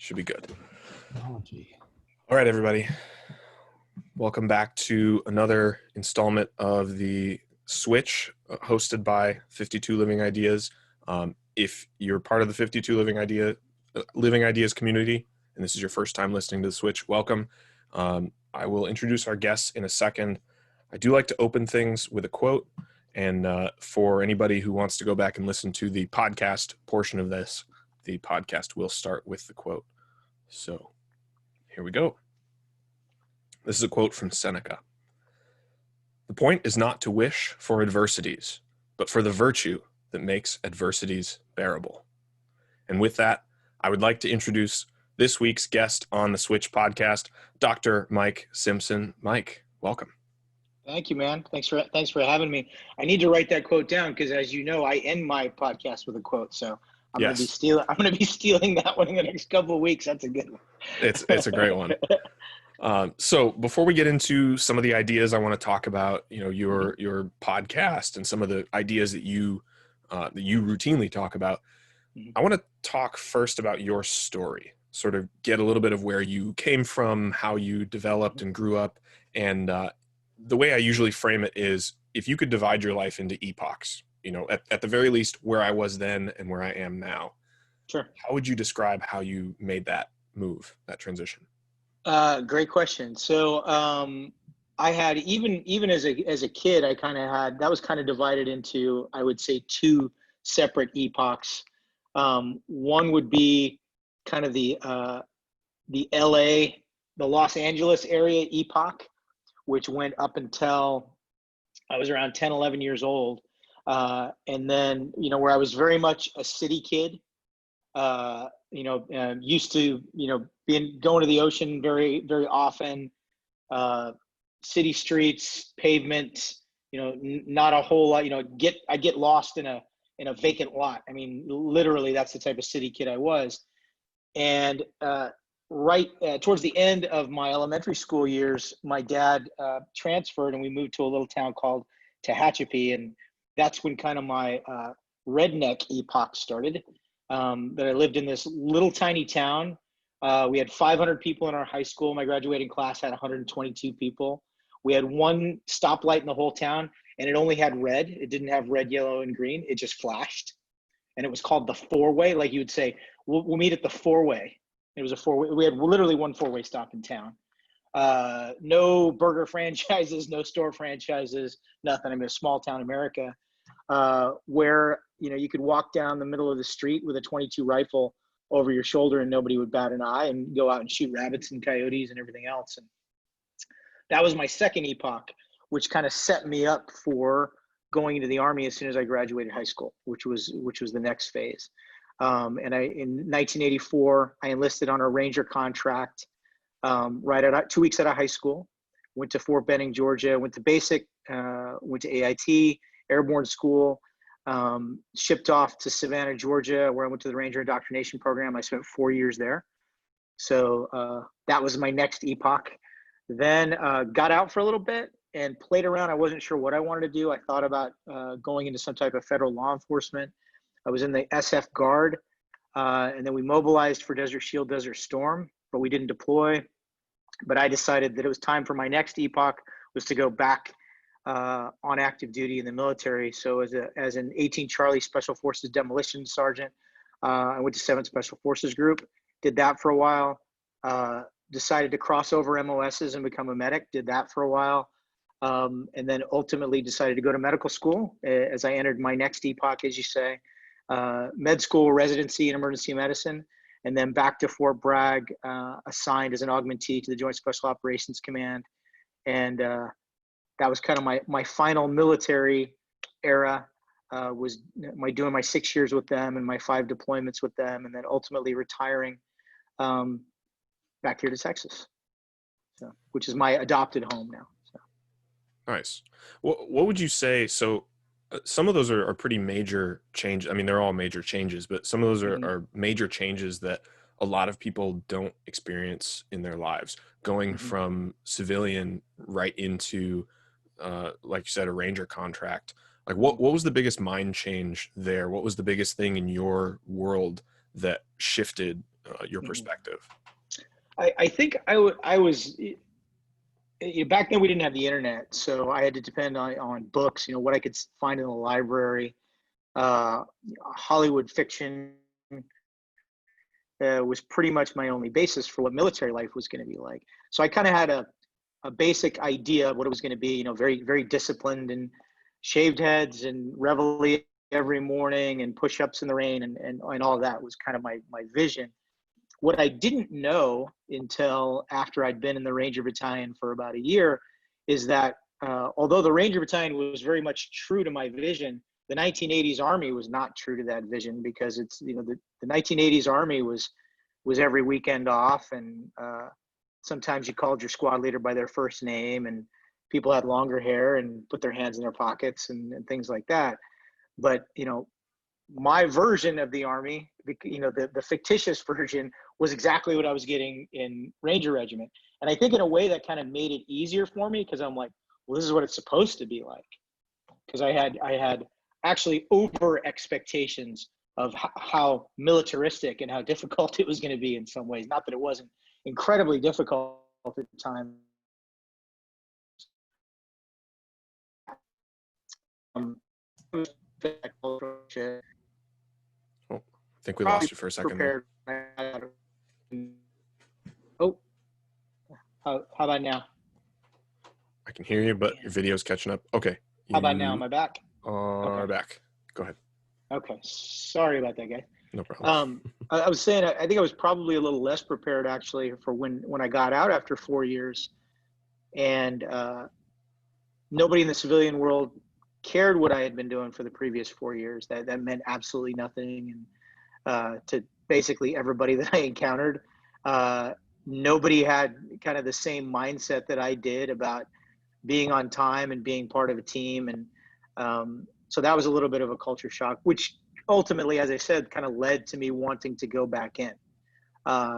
Should be good. Technology. All right, everybody. Welcome back to another installment of the Switch, hosted by 52 Living Ideas. If you're part of the 52 Living Ideas community, and this is your first time listening to the Switch, welcome. I will introduce our guests in a second. I do like to open things with a quote, and for anybody who wants to go back and listen to the podcast portion of this, the podcast will start with the quote. So here we go. This is a quote from Seneca. The point is not to wish for adversities, but for the virtue that makes adversities bearable. And with that, I would like to introduce this week's guest on the Switch podcast, Dr. Mike Simpson. Mike, welcome. Thank you, man. Thanks for having me. I need to write that quote down because, as you know, I end my podcast with a quote. So I'm going to be stealing that one in the next couple of weeks. That's a good one. It's a great one. So before we get into some of the ideas I want to talk about, your podcast and some of the ideas that you routinely talk about, I want to talk first about your story, sort of get a little bit of where you came from, how you developed and grew up. And the way I usually frame it is, if you could divide your life into epochs, at the very least where I was then and where I am now, sure. How would you describe how you made that move, that transition? Great question. So I had even as a kid, I kind of had, that was kind of divided into, I would say, two separate epochs. One would be kind of the Los Angeles area epoch, which went up until I was around 10, 11 years old. And then, where I was very much a city kid, used to, going to the ocean very, very often, city streets, pavement, not a whole lot, I get lost in a vacant lot. I mean, literally that's the type of city kid I was. And, towards the end of my elementary school years, my dad, transferred and we moved to a little town called Tehachapi. And that's when kind of my, redneck epoch started. That I lived in this little tiny town. We had 500 people in our high school. My graduating class had 122 people. We had one stoplight in the whole town, and it only had red. It didn't have red, yellow, and green. It just flashed. And it was called the four-way. Like you would say, we'll meet at the four-way. It was a four-way. We had literally one four-way stop in town. No burger franchises, no store franchises, nothing. I mean, a small town America, where you could walk down the middle of the street with a .22 rifle over your shoulder and nobody would bat an eye, and go out and shoot rabbits and coyotes and everything else. And that was my second epoch, which kind of set me up for going into the Army as soon as I graduated high school, which was the next phase. And in 1984, I enlisted on a Ranger contract, right at 2 weeks out of high school. Went to Fort Benning, Georgia. Went to basic. Went to AIT, Airborne School. Shipped off to Savannah, Georgia, where I went to the Ranger Indoctrination Program. I spent 4 years there. So that was my next epoch. Then got out for a little bit and played around. I wasn't sure what I wanted to do. I thought about going into some type of federal law enforcement. I was in the SF Guard, and then we mobilized for Desert Shield, Desert Storm, but we didn't deploy. But I decided that it was time for my next epoch was to go back on active duty in the military. So as an 18 Charlie Special Forces demolitions sergeant, I went to 7th Special Forces Group, did that for a while, decided to cross over MOSs and become a medic, did that for a while, and then ultimately decided to go to medical school as I entered my next epoch, as you say, med school, residency in emergency medicine, and then back to Fort Bragg, assigned as an augmentee to the Joint Special Operations Command. And that was kind of my final military era, was doing my 6 years with them and my 5 deployments with them, and then ultimately retiring back here to Texas, so, which is my adopted home now. So. Nice. What would you say? So some of those are pretty major changes. I mean, they're all major changes, but some of those are major changes that a lot of people don't experience in their lives. Going from civilian right into, like you said, a Ranger contract. Like what was the biggest mind change there? What was the biggest thing in your world that shifted your perspective? I think I was, back then we didn't have the internet, so I had to depend on books, what I could find in the library. Hollywood fiction was pretty much my only basis for what military life was going to be like. So I kind of had a basic idea of what it was going to be, very, very disciplined, and shaved heads and reveille every morning and push-ups in the rain and all of that was kind of my vision. What I didn't know until after I'd been in the Ranger Battalion for about a year is that although the Ranger Battalion was very much true to my vision, the 1980s Army was not true to that vision, because it's, the 1980s Army was every weekend off, and sometimes you called your squad leader by their first name, and people had longer hair and put their hands in their pockets and things like that. But, my version of the Army, the fictitious version, was exactly what I was getting in Ranger Regiment. And I think in a way that kind of made it easier for me, because I'm like, well, this is what it's supposed to be like. Because I had actually over expectations of how militaristic and how difficult it was going to be in some ways. Not that it wasn't incredibly difficult at the time. I think we lost you for a second there. Oh, how about now? I can hear you, but your video's catching up. Okay. How about now? Am I back? Okay. Back. Go ahead. Okay. Sorry about that, guy. No problem. I was saying, I think I was probably a little less prepared actually for when I got out after 4 years, and nobody in the civilian world cared what I had been doing for the previous 4 years. That meant absolutely nothing. And to basically everybody that I encountered, nobody had kind of the same mindset that I did about being on time and being part of a team. And so that was a little bit of a culture shock, which ultimately, as I said, kind of led to me wanting to go back in.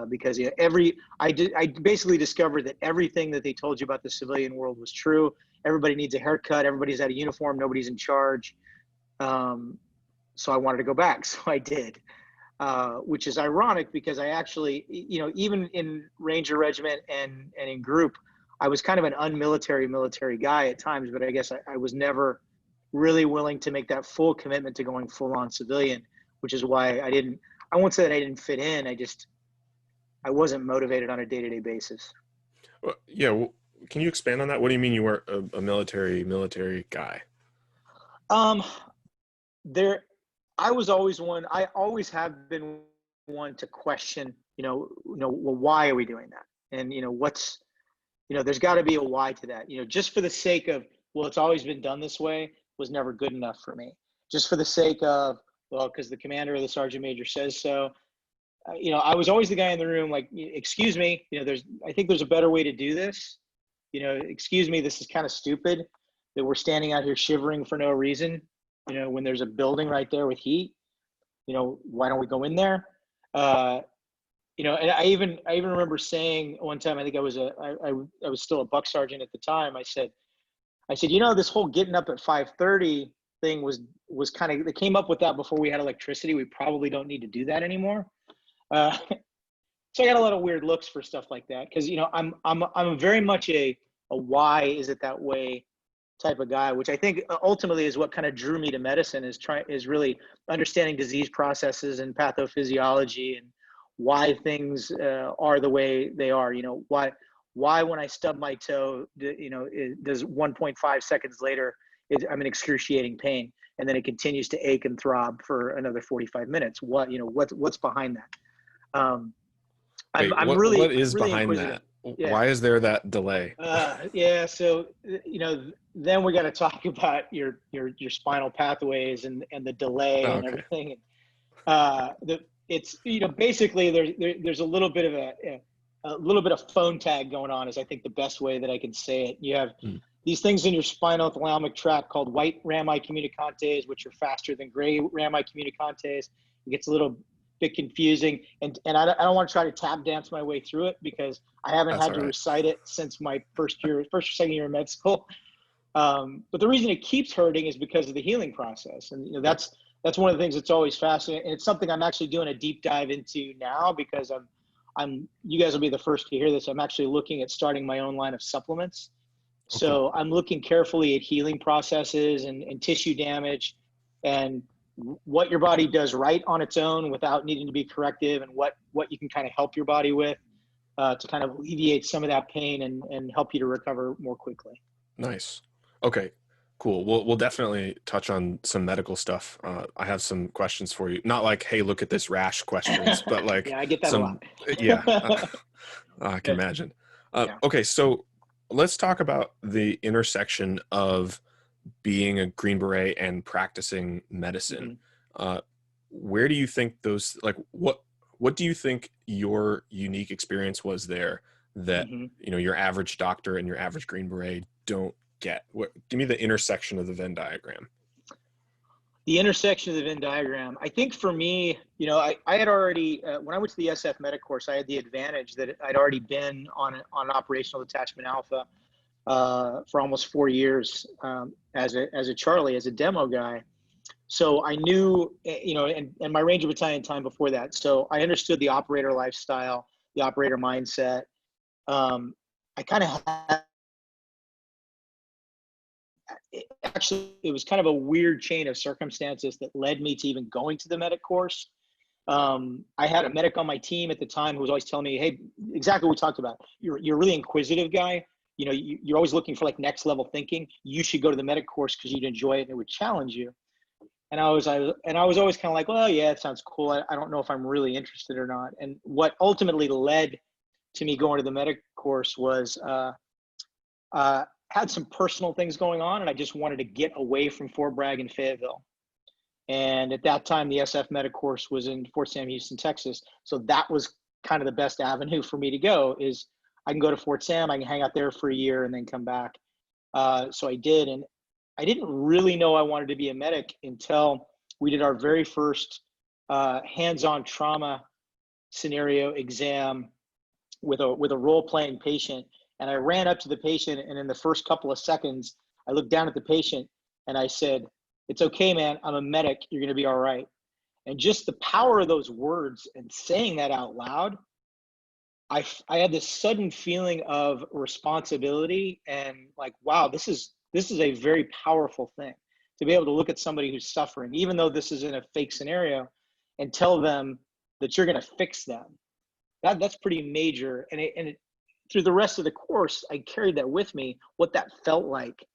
Because I basically discovered that everything that they told you about the civilian world was true. Everybody needs a haircut. Everybody's out of uniform. Nobody's in charge. So I wanted to go back. So I did, which is ironic because I actually, even in Ranger Regiment and in group, I was kind of an military guy at times, but I guess I was never really willing to make that full commitment to going full on civilian, which is why I won't say that I didn't fit in. I wasn't motivated on a day-to-day basis. Well, yeah. Well, can you expand on that? What do you mean you weren't a military guy? I was always one. I always have been one to question. Well, why are we doing that? And there's got to be a why to that. Just for the sake of, well, it's always been done this way, was never good enough for me. Just for the sake of, well, because the commander or the sergeant major says so. I was always the guy in the room, like, excuse me, I think there's a better way to do this. Excuse me, this is kind of stupid that we're standing out here shivering for no reason, when there's a building right there with heat. Why don't we go in there? And I even remember saying one time, I think I was still a buck sergeant at the time. I said, this whole getting up at 5:30 thing was kind of, they came up with that before we had electricity. We probably don't need to do that anymore. So I got a lot of weird looks for stuff like that. Cause I'm very much a why is it that way type of guy, which I think ultimately is what kind of drew me to medicine, is really understanding disease processes and pathophysiology and why things are the way they are. Why when I stub my toe, does 1.5 seconds later, I'm in excruciating pain, and then it continues to ache and throb for another 45 minutes. What's behind that? What is really behind that? Yeah. Why is there that delay? Yeah. So, then we got to talk about your spinal pathways and the delay and everything. It's, basically there's a little bit of phone tag going on, is I think the best way that I can say it. You have these things in your spinal thalamic tract called white rami communicantes, which are faster than gray rami communicantes. It gets a little bit confusing, and I don't want to try to tap dance my way through it, because I haven't had to recite it since my first or second year of med school. But the reason it keeps hurting is because of the healing process, and that's that's one of the things that's always fascinating. And it's something I'm actually doing a deep dive into now, because you guys will be the first to hear this. I'm actually looking at starting my own line of supplements. Oh, cool. So I'm looking carefully at healing processes and tissue damage, and what your body does right on its own without needing to be corrective, and what you can kind of help your body with to kind of alleviate some of that pain and help you to recover more quickly. Nice. Okay, cool. We'll definitely touch on some medical stuff. I have some questions for you. Not like, hey, look at this rash questions, but like Yeah, I get that a some, lot. yeah, I can imagine. Yeah. Okay, so let's talk about the intersection of being a Green Beret and practicing medicine. Where do you think those, like, what do you think your unique experience was there that, you know, your average doctor and your average Green Beret don't get? Give me the intersection of the Venn diagram. The intersection of the Venn diagram. I think for me, you know, I had already, when I went to the SF medic course, I had the advantage that I'd already been on operational detachment alpha for almost 4 years as a Charlie, as a demo guy. So I knew, you know, and my Ranger Battalion time before that. So I understood the operator lifestyle, the operator mindset. I kind of had, it was kind of a weird chain of circumstances that led me to even going to the medic course. I had a medic on my team at the time who was always telling me, hey, exactly what we talked about. You're a really inquisitive guy. You know, you're always looking for like next level thinking. You should go to the medic course because you'd enjoy it and it would challenge you. And I was always kind of like, well, yeah, it sounds cool. I don't know if I'm really interested or not. And what ultimately led to me going to the medic course was had some personal things going on, and I just wanted to get away from Fort Bragg and Fayetteville. And at that time, the SF medic course was in Fort Sam Houston, Texas. So that was kind of the best avenue for me to go. Is I can go to Fort Sam, I can hang out there for a year and then come back. So I did, and I didn't really know I wanted to be a medic until we did our very first hands-on trauma scenario exam with a role-playing patient. And I ran up to the patient, and in the first couple of seconds, I looked down at the patient and I said, "It's okay, man. I'm a medic. You're going to be all right." And just the power of those words and saying that out loud, I had this sudden feeling of responsibility and like, wow, this is a very powerful thing to be able to look at somebody who's suffering, even though this is in a fake scenario, and tell them that you're going to fix them. That's pretty major. And through the rest of the course, I carried that with me, what that felt like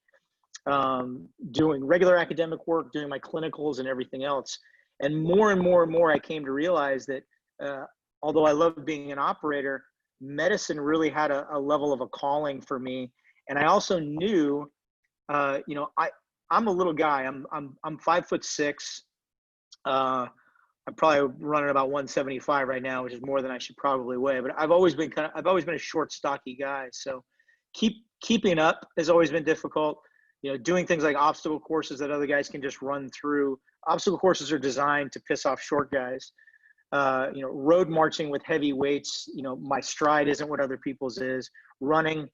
doing regular academic work, doing my clinicals and everything else. And more and more, I came to realize that although I loved being an operator, medicine really had a level of a calling for me. And I also knew, you know, I'm a little guy. I'm 5'6". I'm probably running about 175 right now, which is more than I should probably weigh. But I've always been a short, stocky guy. So keeping up has always been difficult. You know, doing things like obstacle courses that other guys can just run through. Obstacle courses are designed to piss off short guys. You know, road marching with heavy weights. You know, my stride isn't what other people's is. Running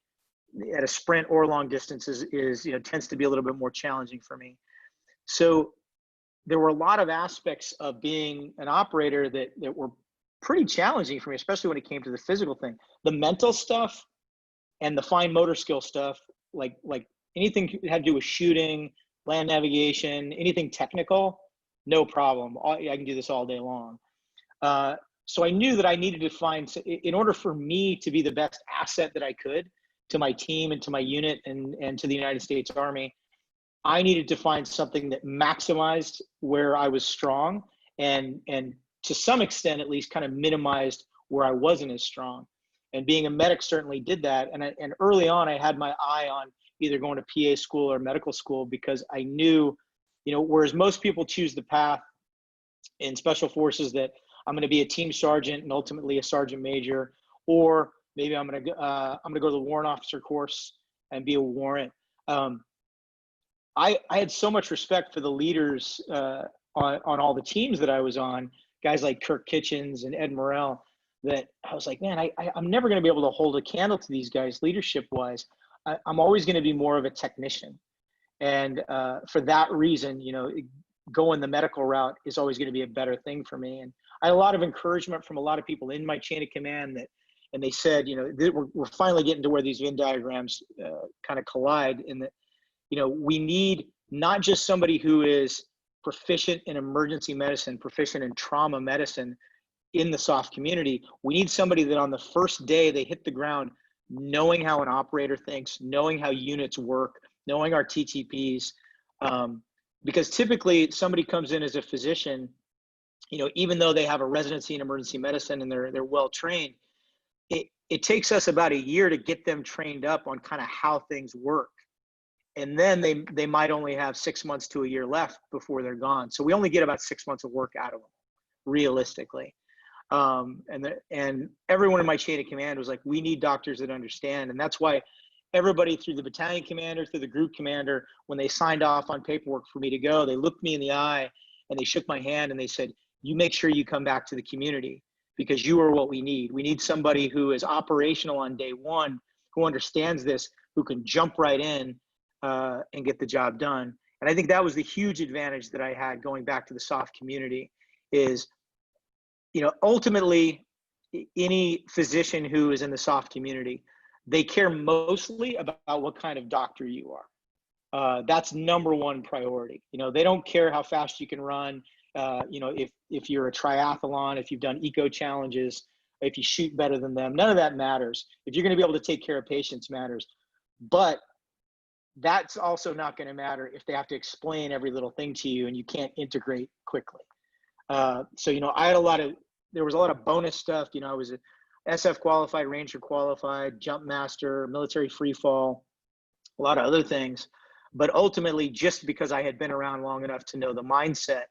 at a sprint or long distances is, you know, tends to be a little bit more challenging for me. So there were a lot of aspects of being an operator that were pretty challenging for me, especially when it came to the physical thing. The mental stuff and the fine motor skill stuff, like anything that had to do with shooting, land navigation, anything technical, no problem. I can do this all day long. So I knew that I needed to find, in order for me to be the best asset that I could to my team and to my unit and to the United States Army, I needed to find something that maximized where I was strong and to some extent at least kind of minimized where I wasn't as strong. And being a medic certainly did that. And early on, I had my eye on either going to PA school or medical school, because I knew, you know, whereas most people choose the path in special forces that I'm going to be a team sergeant and ultimately a sergeant major, or maybe I'm going to go to the warrant officer course and be a warrant. I had so much respect for the leaders on all the teams that I was on, guys like Kirk Kitchens and Ed Morrell, that I was like, man, I'm never going to be able to hold a candle to these guys leadership wise. I'm always going to be more of a technician. And for that reason, you know, going the medical route is always going to be a better thing for me. And I had a lot of encouragement from a lot of people in my chain of command and they said, we're finally getting to where these Venn diagrams kind of collide, in that, we need not just somebody who is proficient in emergency medicine, proficient in trauma medicine in the SOF community. We need somebody that on the first day they hit the ground, knowing how an operator thinks, knowing how units work, knowing our TTPs. Because typically somebody comes in as a physician, even though they have a residency in emergency medicine and they're well trained, it takes us about a year to get them trained up on kind of how things work. And then they might only have 6 months to a year left before they're gone. So we only get about 6 months of work out of them, realistically. And everyone in my chain of command was like, we need doctors that understand. And that's why everybody, through the battalion commander, through the group commander, when they signed off on paperwork for me to go, they looked me in the eye and they shook my hand and they said, you make sure you come back to the community, because you are what we need. We need somebody who is operational on day one, who understands this, who can jump right in and get the job done. And I think that was the huge advantage that I had going back to the SOF community is, ultimately, any physician who is in the SOF community, they care mostly about what kind of doctor you are. That's number one priority. They don't care how fast you can run. If you're a triathlon, if you've done eco challenges, if you shoot better than them, none of that matters. If you're going to be able to take care of patients matters. But that's also not going to matter if they have to explain every little thing to you and you can't integrate quickly. There was a lot of bonus stuff. I was a SF qualified, Ranger qualified, jump master, military free fall, a lot of other things. But ultimately, just because I had been around long enough to know the mindset,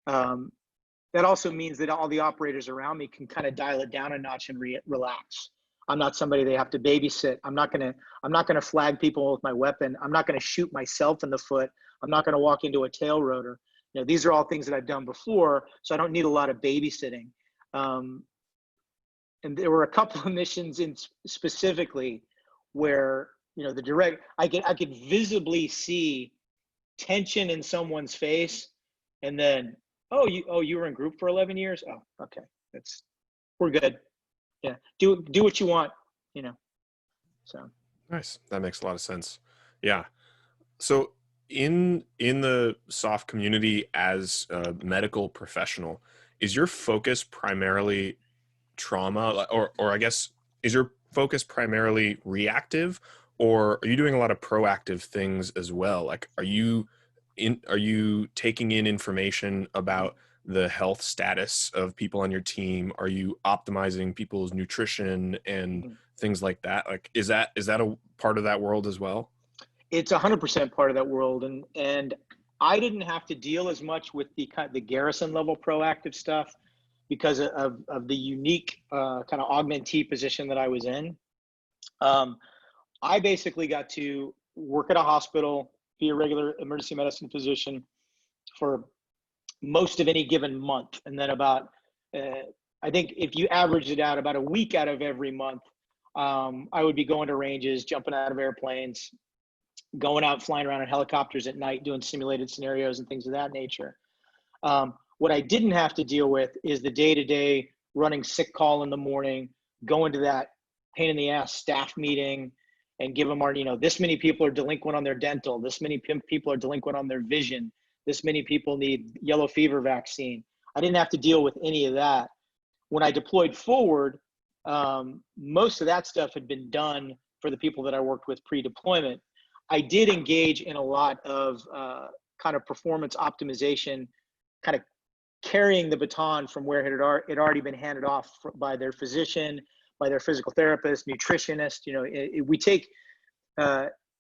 that also means that all the operators around me can kind of dial it down a notch and relax. I'm not somebody they have to babysit. I'm not gonna flag people with my weapon. I'm not gonna shoot myself in the foot. I'm not gonna walk into a tail rotor. These are all things that I've done before, so I don't need a lot of babysitting. And there were a couple of missions specifically where I could visibly see tension in someone's face, and then you were in group for 11 years. Oh, okay, we're good. Yeah, do what you want, So Nice. That makes a lot of sense. Yeah. So in the SOF community, as a medical professional, is your focus primarily trauma, or I guess, is your focus primarily reactive, or are you doing a lot of proactive things as well? Like, are you taking in information about the health status of people on your team? Are you optimizing people's nutrition and things like that? Like, is that a part of that world as well? It's 100% part of that world. And I didn't have to deal as much with the garrison level proactive stuff because of the unique kind of augmentee position that I was in. I basically got to work at a hospital, be a regular emergency medicine physician for most of any given month. And then about, I think if you averaged it out, about a week out of every month, I would be going to ranges, jumping out of airplanes, going out, flying around in helicopters at night, doing simulated scenarios and things of that nature. What I didn't have to deal with is the day-to-day running sick call in the morning, going to that pain in the ass staff meeting and give them our, this many people are delinquent on their dental, this many people are delinquent on their vision, this many people need yellow fever vaccine. I didn't have to deal with any of that. When I deployed forward, most of that stuff had been done for the people that I worked with pre-deployment. I did engage in a lot of kind of performance optimization, kind of carrying the baton from where it had already been handed off by their physician, by their physical therapist, nutritionist. We take,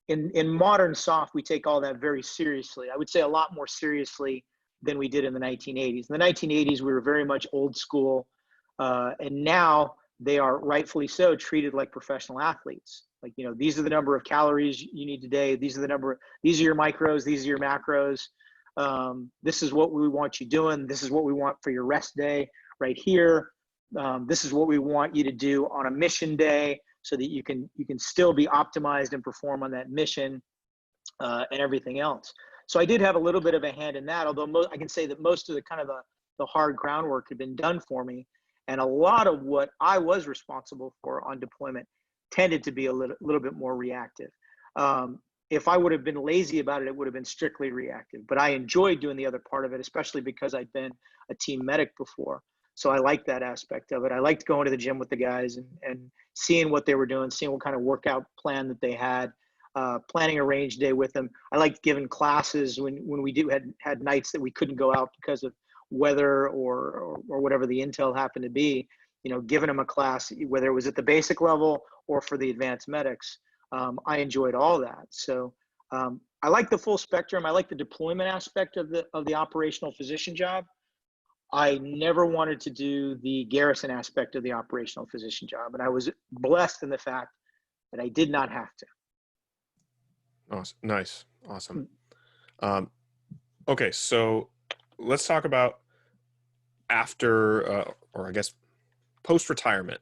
in modern SOF, we take all that very seriously. I would say a lot more seriously than we did in the 1980s. In the 1980s, we were very much old school, and now they are rightfully so treated like professional athletes. Like, these are the number of calories you need today. These are your micros, these are your macros. This is what we want you doing. This is what we want for your rest day right here. This is what we want you to do on a mission day so that you can still be optimized and perform on that mission, and everything else. So I did have a little bit of a hand in that, although I can say that most of the kind of the hard groundwork had been done for me. And a lot of what I was responsible for on deployment tended to be a little bit more reactive. If I would have been lazy about it, it would have been strictly reactive. But I enjoyed doing the other part of it, especially because I'd been a team medic before. So I liked that aspect of it. I liked going to the gym with the guys and seeing what they were doing, seeing what kind of workout plan that they had, planning a range day with them. I liked giving classes when we had nights that we couldn't go out because of weather or whatever the intel happened to be, giving them a class, whether it was at the basic level or for the advanced medics. I enjoyed all that. So I like the full spectrum. I like the deployment aspect of the operational physician job. I never wanted to do the garrison aspect of the operational physician job. And I was blessed in the fact that I did not have to. Awesome. Nice. Awesome. Okay. So let's talk about after, or I guess post-retirement.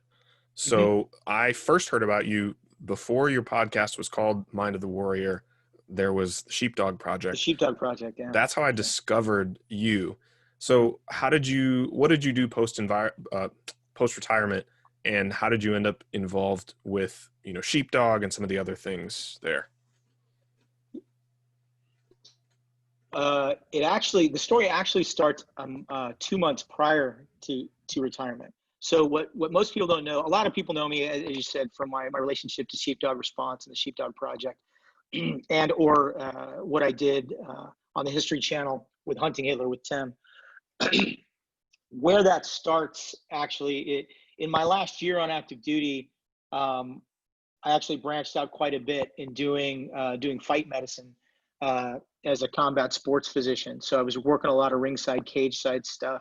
So I first heard about you before your podcast was called Mind of the Warrior. There was the Sheepdog Project. The Sheepdog Project, yeah. That's how I discovered you. So what did you do post-retirement, and how did you end up involved with, Sheepdog and some of the other things there? The story actually starts 2 months prior to retirement. So what most people don't know, a lot of people know me, as you said, from my relationship to Sheepdog Response and the Sheepdog Project, and or what I did on the History Channel with Hunting Hitler with Tim. Where that starts, actually, in my last year on active duty, I actually branched out quite a bit in doing fight medicine as a combat sports physician. So I was working a lot of ringside, cage side stuff,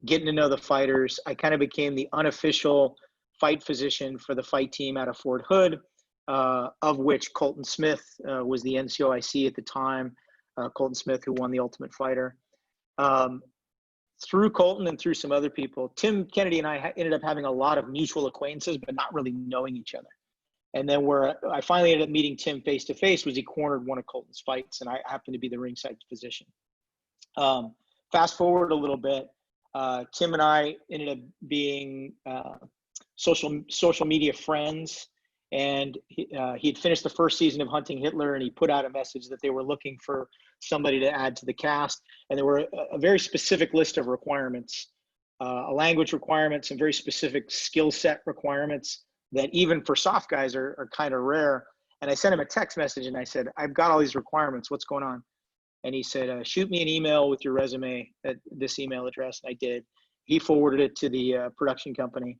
getting to know the fighters. I kind of became the unofficial fight physician for the fight team out of Fort Hood, of which Colton Smith was the NCOIC at the time. Colton Smith, who won the Ultimate Fighter. Through Colton and through some other people, Tim Kennedy and I ended up having a lot of mutual acquaintances, but not really knowing each other. And then where I finally ended up meeting Tim face to face was he cornered one of Colton's fights, and I happened to be the ringside physician. Fast forward a little bit, Tim and I ended up being social media friends, and he had finished the first season of Hunting Hitler, and he put out a message that they were looking for somebody to add to the cast, and there were a very specific list of requirements, a language requirement, some very specific skill set requirements that even for soft guys are kind of rare. And I sent him a text message and I said, I've got all these requirements, what's going on? And he said, shoot me an email with your resume at this email address. And I did. He forwarded it to the production company.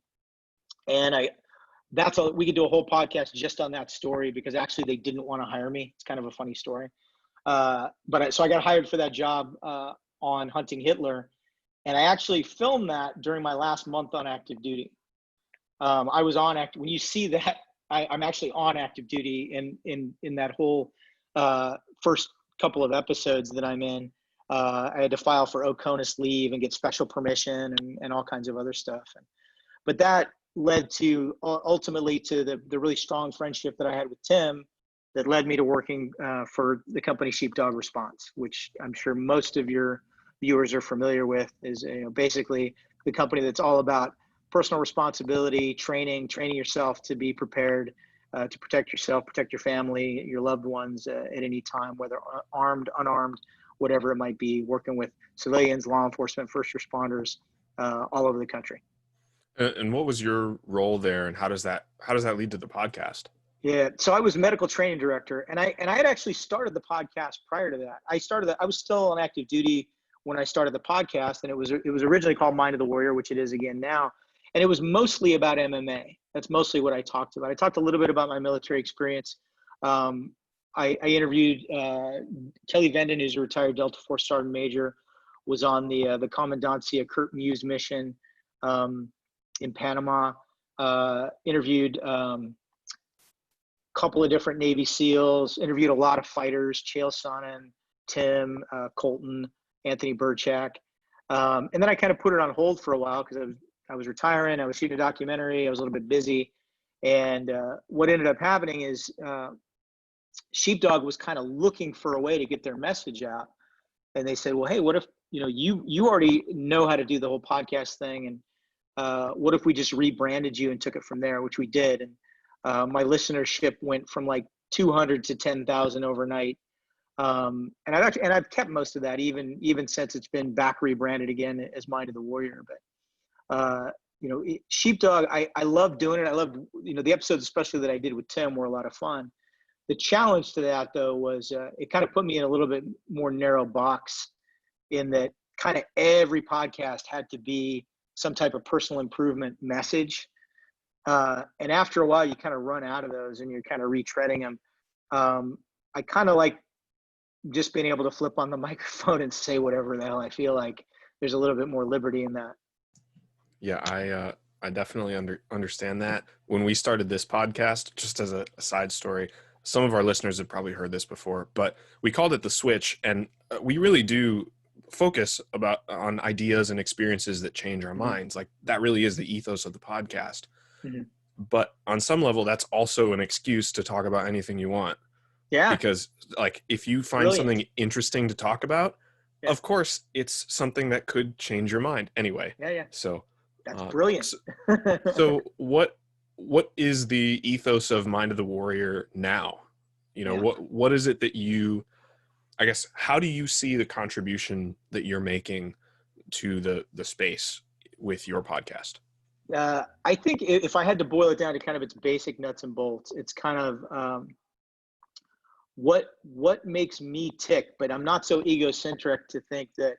And we could do a whole podcast just on that story, because actually they didn't want to hire me. It's kind of a funny story. So I got hired for that job on Hunting Hitler. And I actually filmed that during my last month on active duty. I was on active. When you see that, I'm actually on active duty in that whole first couple of episodes that I'm in. I had to file for OCONUS leave and get special permission and all kinds of other stuff. But that led to ultimately to the really strong friendship that I had with Tim that led me to working for the company Sheepdog Response, which I'm sure most of your viewers are familiar with, is basically the company that's all about personal responsibility, training yourself to be prepared to protect yourself, protect your family, your loved ones at any time, whether armed, unarmed, whatever it might be, working with civilians, law enforcement, first responders, all over the country. And what was your role there, and how does that lead to the podcast? Yeah, so I was medical training director, and I had actually started the podcast prior to that. I was still on active duty when I started the podcast, and it was originally called Mind of the Warrior, which it is again now. And it was mostly about MMA. That's mostly what I talked about. I talked a little bit about my military experience. I interviewed Kelly Venden, who's a retired Delta Force Sergeant Major, was on the Commandancia Kurt Muse mission in Panama. Interviewed a couple of different Navy SEALs. Interviewed a lot of fighters: Chael Sonnen, Tim, Colton, Anthony Burchak. And then I kind of put it on hold for a while because I was retiring. I was shooting a documentary. I was a little bit busy. And what ended up happening is Sheepdog was kind of looking for a way to get their message out. And they said, well, hey, what if, you already know how to do the whole podcast thing. And what if we just rebranded you and took it from there, which we did. And my listenership went from like 200 to 10,000 overnight. And I've kept most of that even since it's been back rebranded again as Mind of the Warrior. But Sheepdog, I love doing it. I love the episodes, especially that I did with Tim, were a lot of fun. The challenge to that though was it kind of put me in a little bit more narrow box, in that kind of every podcast had to be some type of personal improvement message. And after a while, you kind of run out of those and you're kind of retreading them. I kind of like just being able to flip on the microphone and say whatever the hell I feel like. There's a little bit more liberty in that. Yeah, I definitely understand that. When we started this podcast, just as a side story, some of our listeners have probably heard this before, but we called it The Switch, and we really do focus on ideas and experiences that change our minds. Like, that really is the ethos of the podcast. Mm-hmm. But on some level, that's also an excuse to talk about anything you want. Yeah. Because like, if you find Brilliant. something interesting to talk about, of course, it's something that could change your mind anyway. Yeah. So that's brilliant. So what is the ethos of Mind of the Warrior now? What is it that I guess, how do you see the contribution that you're making to the space with your podcast? I think if I had to boil it down to kind of its basic nuts and bolts, it's kind of what makes me tick. But I'm not so egocentric to think that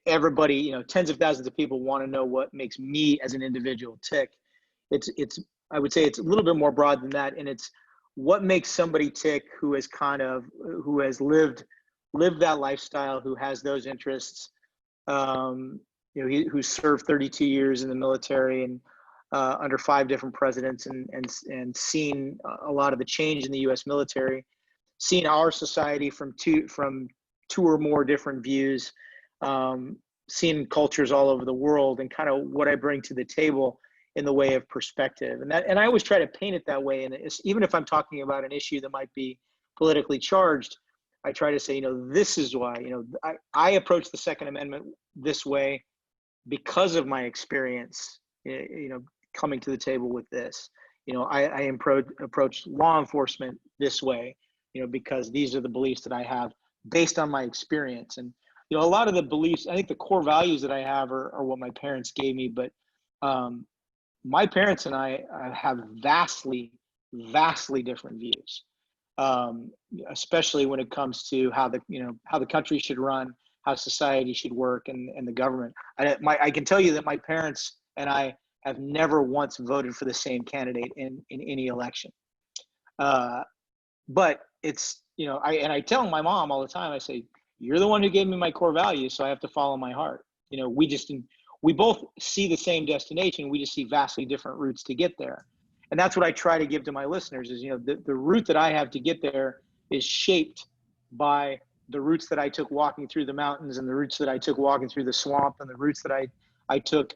everybody, tens of thousands of people want to know what makes me as an individual tick. It's I would say it's a little bit more broad than that, and it's what makes somebody tick who has lived that lifestyle, who has those interests, who served 32 years in the military and under 5 different presidents, and seen a lot of the change in the U.S. military, seen our society from two or more different views, seen cultures all over the world, and kind of what I bring to the table in the way of perspective. And I always try to paint it that way. And even if I'm talking about an issue that might be politically charged, I try to say, this is why, I approach the Second Amendment this way because of my experience, coming to the table with this. I approach law enforcement this way, because these are the beliefs that I have based on my experience. And, a lot of the beliefs, I think the core values that I have are what my parents gave me, but my parents and I have vastly, vastly different views, especially when it comes to how the country should run, how society should work, and the government. I can tell you that my parents and I have never once voted for the same candidate in any election. But it's, I tell my mom all the time, I say, you're the one who gave me my core values, so I have to follow my heart. We both see the same destination. We just see vastly different routes to get there. And that's what I try to give to my listeners is, the route that I have to get there is shaped by the routes that I took walking through the mountains, and the routes that I took walking through the swamp, and the routes that I took,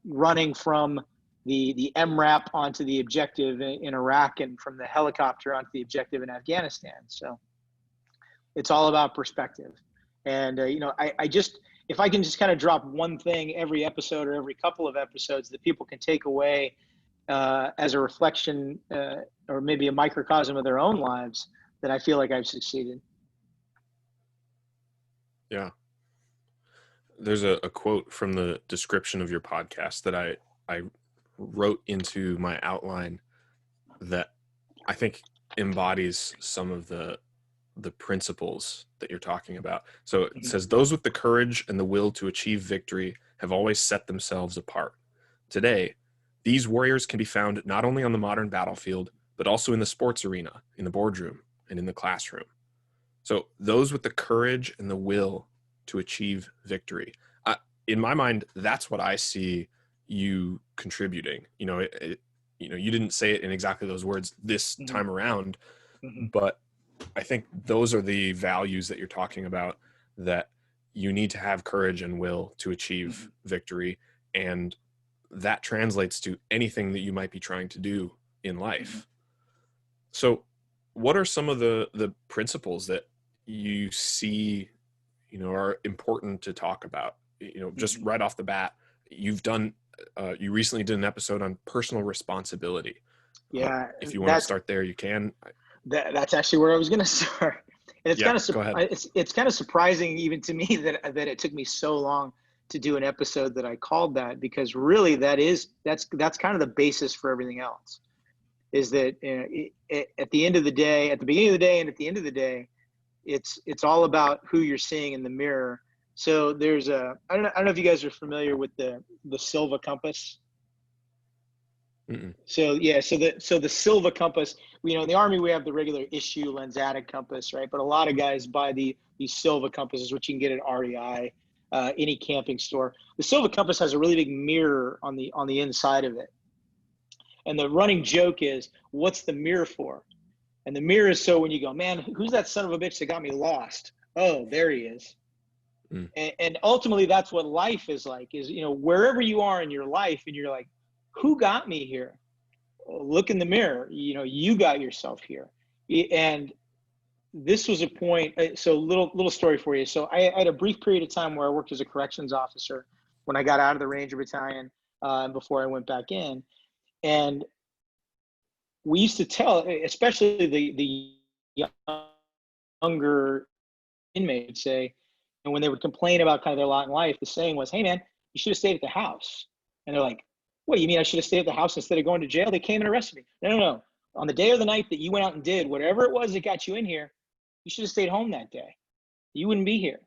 running from the MRAP onto the objective in Iraq, and from the helicopter onto the objective in Afghanistan. So it's all about perspective. And, if I can just kind of drop one thing every episode or every couple of episodes that people can take away as a reflection or maybe a microcosm of their own lives, then I feel like I've succeeded. Yeah. There's a quote from the description of your podcast that I wrote into my outline that I think embodies some of the principles that you're talking about. So it says, those with the courage and the will to achieve victory have always set themselves apart. Today, these warriors can be found not only on the modern battlefield, but also in the sports arena, in the boardroom, and in the classroom. So those with the courage and the will to achieve victory. In my mind, that's what I see you contributing. You didn't say it in exactly those words this time around, but I think those are the values that you're talking about, that you need to have courage and will to achieve victory. And that translates to anything that you might be trying to do in life. So what are some of the principles that you see, are important to talk about? Just Mhm. right off the bat, you recently did an episode on personal responsibility. Yeah, If you want to that's start there, you can. that's actually where I was going to start. And it's Yeah, kind of go ahead. it's kind of surprising even to me that it took me so long to do an episode that I called that, because really that's kind of the basis for everything else. Is that at the end of the day, at the beginning of the day, and at the end of the day, it's all about who you're seeing in the mirror. So there's I don't know if you guys are familiar with the Silva compass. Mm-mm. So yeah, so the Silva compass, in the Army we have the regular issue lensatic compass, right? But a lot of guys buy these Silva compasses, which you can get at REI, any camping store. The Silva compass has a really big mirror on the inside of it, and the running joke is, what's the mirror for? And the mirror is so when you go, man, who's that son of a bitch that got me lost? Oh, there he is. Mm. And ultimately, that's what life is like. Is wherever you are in your life, and you're like, who got me here? Look in the mirror. You got yourself here. And this was a point. So little story for you. So I had a brief period of time where I worked as a corrections officer when I got out of the Ranger Battalion, and before I went back in. And we used to tell, especially the younger inmates, say, and when they would complain about kind of their lot in life, the saying was, "Hey man, you should have stayed at the house." And they're like, "What, you mean I should have stayed at the house instead of going to jail? They came and arrested me." No, no, no. On the day or the night that you went out and did whatever it was that got you in here, you should have stayed home that day. You wouldn't be here.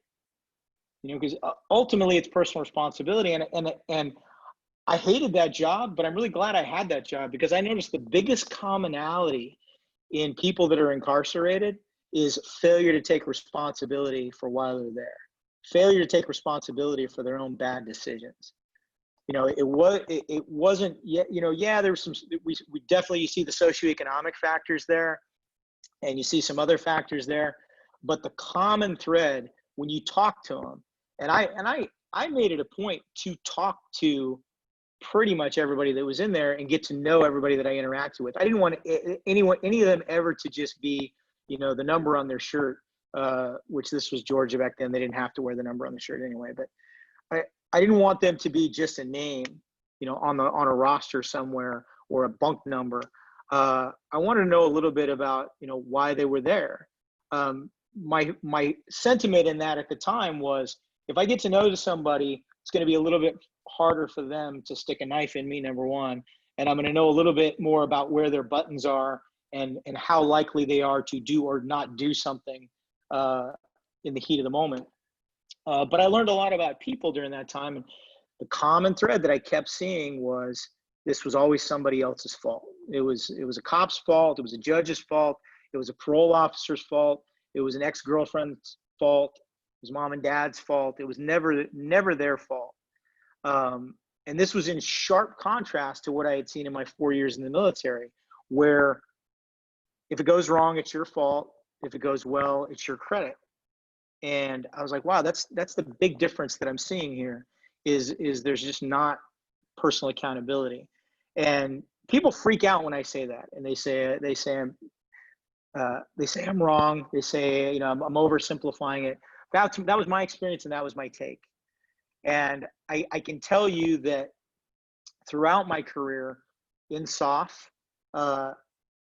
Because ultimately it's personal responsibility. And I hated that job, but I'm really glad I had that job, because I noticed the biggest commonality in people that are incarcerated is failure to take responsibility for why they're there, failure to take responsibility for their own bad decisions. It wasn't yet. Yeah, there was some. We definitely, you see the socioeconomic factors there, and you see some other factors there, but the common thread when you talk to them, and I made it a point to talk to pretty much everybody that was in there and get to know everybody that I interacted with. I didn't want any of them ever to just be, the number on their shirt, which this was Georgia back then. They didn't have to wear the number on the shirt anyway, but I didn't want them to be just a name, on a roster somewhere, or a bunk number. I wanted to know a little bit about, why they were there. My sentiment in that at the time was, if I get to know somebody, it's going to be a little bit harder for them to stick a knife in me, number one, and I'm going to know a little bit more about where their buttons are, and how likely they are to do or not do something in the heat of the moment. But I learned a lot about people during that time, and the common thread that I kept seeing was, this was always somebody else's fault. It was a cop's fault. It was a judge's fault. It was a parole officer's fault. It was an ex-girlfriend's fault. It was mom and dad's fault. It was never their fault. And this was in sharp contrast to what I had seen in my 4 years in the military, where if it goes wrong, it's your fault. If it goes well, it's your credit. And I was like, wow, that's the big difference that I'm seeing here, is there's just not personal accountability. And people freak out when I say that, and they say I'm wrong. They say, I'm oversimplifying it. That was my experience, and that was my take. And I can tell you that throughout my career in SOF,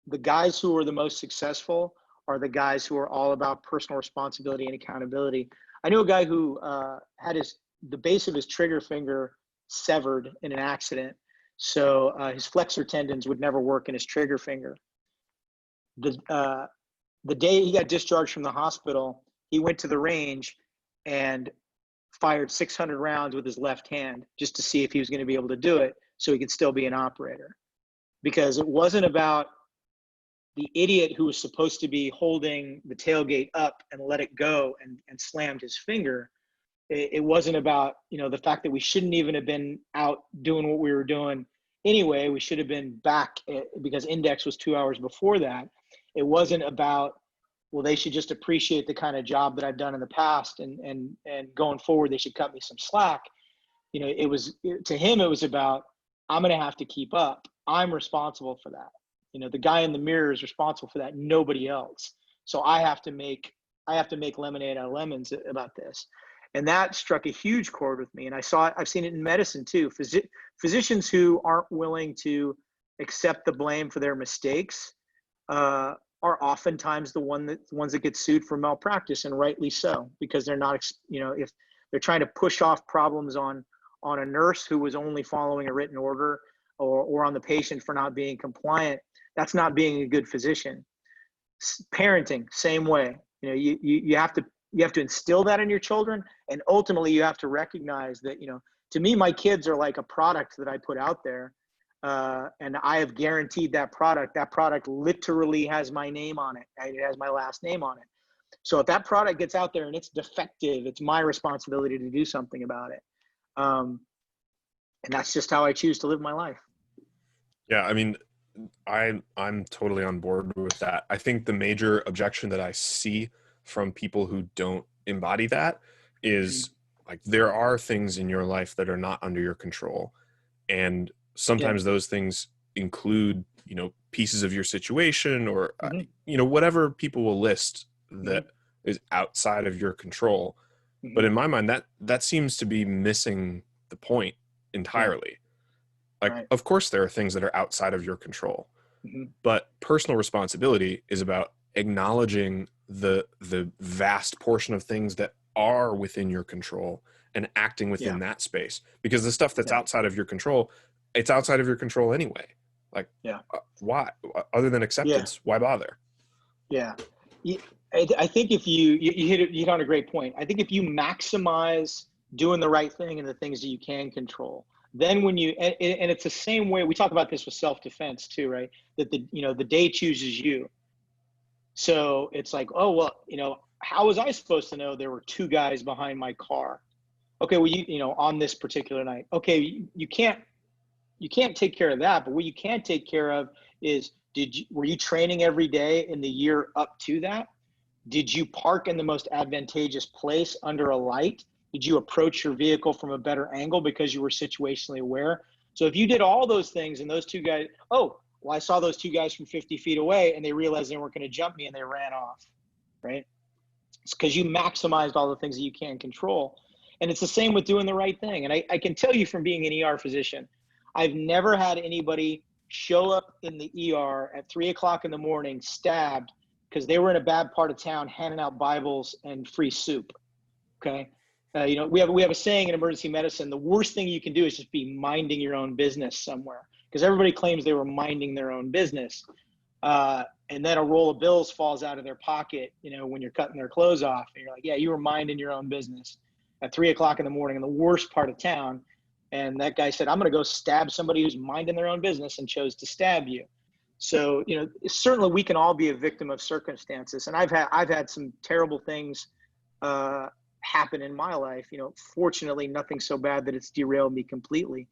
the guys who are the most successful are the guys who are all about personal responsibility and accountability. I knew a guy who had the base of his trigger finger severed in an accident, so his flexor tendons would never work in his trigger finger. The day he got discharged from the hospital, he went to the range and fired 600 rounds with his left hand, just to see if he was going to be able to do it, so he could still be an operator. Because it wasn't about the idiot who was supposed to be holding the tailgate up and let it go and slammed his finger. It wasn't about, the fact that we shouldn't even have been out doing what we were doing anyway. We should have been back, because index was 2 hours before that. It wasn't about, well, they should just appreciate the kind of job that I've done in the past, and going forward, they should cut me some slack. To him, it was about, I'm going to have to keep up. I'm responsible for that. The guy in the mirror is responsible for that, nobody else. So I have to make lemonade out of lemons about this. And that struck a huge chord with me. And I've seen it in medicine too. Physicians who aren't willing to accept the blame for their mistakes are oftentimes the ones that get sued for malpractice, and rightly so, because they're not, if they're trying to push off problems on a nurse who was only following a written order, or on the patient for not being compliant, that's not being a good physician. Parenting, same way. You have to instill that in your children, and ultimately you have to recognize that, to me, my kids are like a product that I put out there, and I have guaranteed that product literally has my name on it. It has my last name on it. So if that product gets out there and it's defective, it's my responsibility to do something about it. And that's just how I choose to live my life. Yeah, I mean, I'm totally on board with that. I think the major objection that I see from people who don't embody that is like, there are things in your life that are not under your control. And sometimes those things include, pieces of your situation, or, whatever people will list that is outside of your control. But in my mind, that seems to be missing the point entirely. Like, of course, there are things that are outside of your control, but personal responsibility is about acknowledging the vast portion of things that are within your control and acting within that space. Because the stuff that's outside of your control, it's outside of your control anyway. Like, why? Other than acceptance, why bother? Yeah. I think if you hit on a great point. I think if you maximize doing the right thing and the things that you can control, then when you, and it's the same way we talk about this with self-defense too, right? That the day chooses you. So it's like, oh, well, how was I supposed to know there were two guys behind my car? Okay, well, on this particular night, okay, you can't take care of that, but what you can take care of is, were you training every day in the year up to that? Did you park in the most advantageous place under a light? Did you approach your vehicle from a better angle because you were situationally aware? So if you did all those things and those two guys, I saw those two guys from 50 feet away and they realized they weren't going to jump me and they ran off, right? It's because you maximized all the things that you can control. And it's the same with doing the right thing. And I can tell you from being an ER physician, I've never had anybody show up in the ER at 3 o'clock in the morning stabbed because they were in a bad part of town handing out Bibles and free soup. Okay. We have a saying in emergency medicine: the worst thing you can do is just be minding your own business somewhere, because everybody claims they were minding their own business. And then a roll of bills falls out of their pocket, when you're cutting their clothes off, and you're like, yeah, you were minding your own business at 3 o'clock in the morning in the worst part of town. And that guy said, I'm going to go stab somebody who's minding their own business, and chose to stab you. So, certainly we can all be a victim of circumstances. And I've had some terrible things happen in my life. Fortunately, nothing so bad that it's derailed me completely.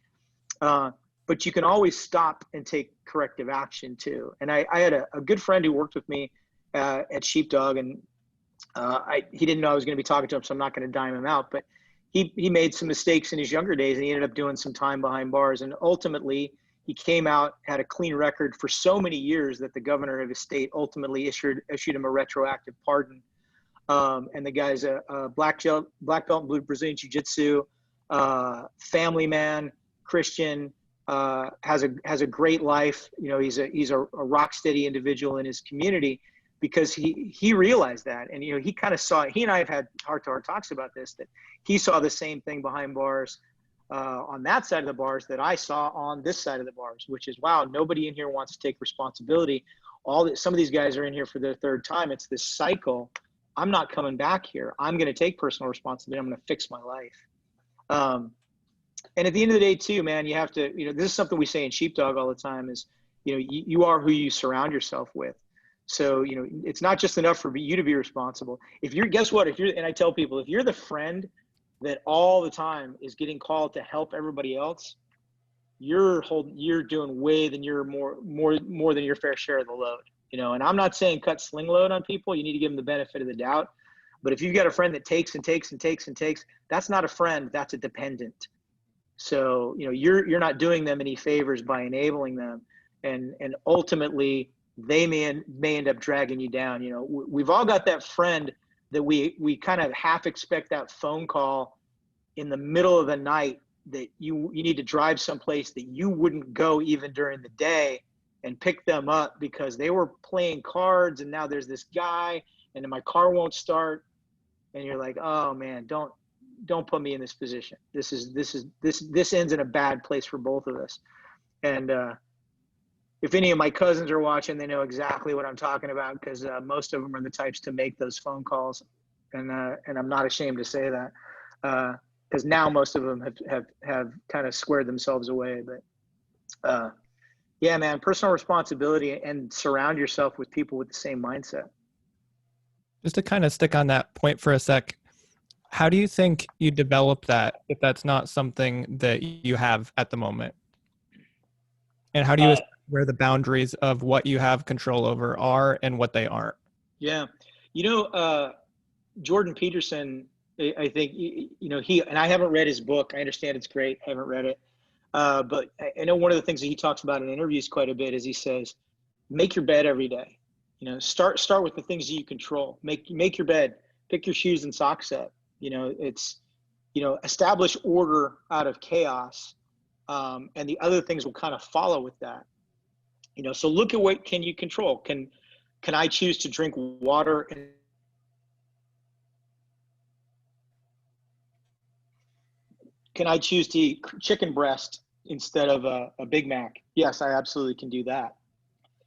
But you can always stop and take corrective action too. And I had a good friend who worked with me at Sheepdog, and he didn't know I was going to be talking to him, so I'm not going to dime him out. But he made some mistakes in his younger days, and he ended up doing some time behind bars. And ultimately, he came out, had a clean record for so many years that the governor of his state ultimately issued him a retroactive pardon. And the guy's a black belt in Brazilian Jiu-Jitsu, family man, Christian, has a great life. He's a rock steady individual in his community, because he realized that. And, he kind of saw, he and I have had heart-to-heart talks about this, that he saw the same thing behind bars on that side of the bars that I saw on this side of the bars, which is, wow, nobody in here wants to take responsibility. Some of these guys are in here for their third time. It's this cycle. I'm not coming back here. I'm going to take personal responsibility. I'm going to fix my life. And at the end of the day too, man, you have to, this is something we say in Sheepdog all the time is, you are who you surround yourself with. So, it's not just enough for you to be responsible. And I tell people, if you're the friend that all the time is getting called to help everybody else, you're doing more than your fair share of the load, and I'm not saying cut sling load on people. You need to give them the benefit of the doubt. But if you've got a friend that takes and takes and takes and takes, that's not a friend, that's a dependent. So, you're not doing them any favors by enabling them. and ultimately they may end up dragging you down. You know, we've all got that friend that we kind of half expect that phone call in the middle of the night that you need to drive someplace that you wouldn't go even during the day and pick them up because they were playing cards and now there's this guy and my car won't start, and you're like, oh man, don't put me in this position. This ends in a bad place for both of us. And if any of my cousins are watching, they know exactly what I'm talking about, because most of them are the types to make those phone calls, and I'm not ashamed to say that, because now most of them have kind of squared themselves away. But yeah, man, personal responsibility and surround yourself with people with the same mindset. Just to kind of stick on that point for a sec, how do you think you develop that if that's not something that you have at the moment? And how do you assess where the boundaries of what you have control over are and what they aren't? Yeah. You know, Jordan Peterson, I think, you know, and I haven't read his book. I understand it's great. I haven't read it. But I know one of the things that he talks about in interviews quite a bit is he says, make your bed every day. You know, start with the things that you control. Make your bed, pick your shoes and socks up. You know, it's, you know, establish order out of chaos. And the other things will kind of follow with that. You know, so look at what can you control. Can I choose to drink water and can I choose to eat chicken breast instead of a Big Mac? Yes, I absolutely can do that.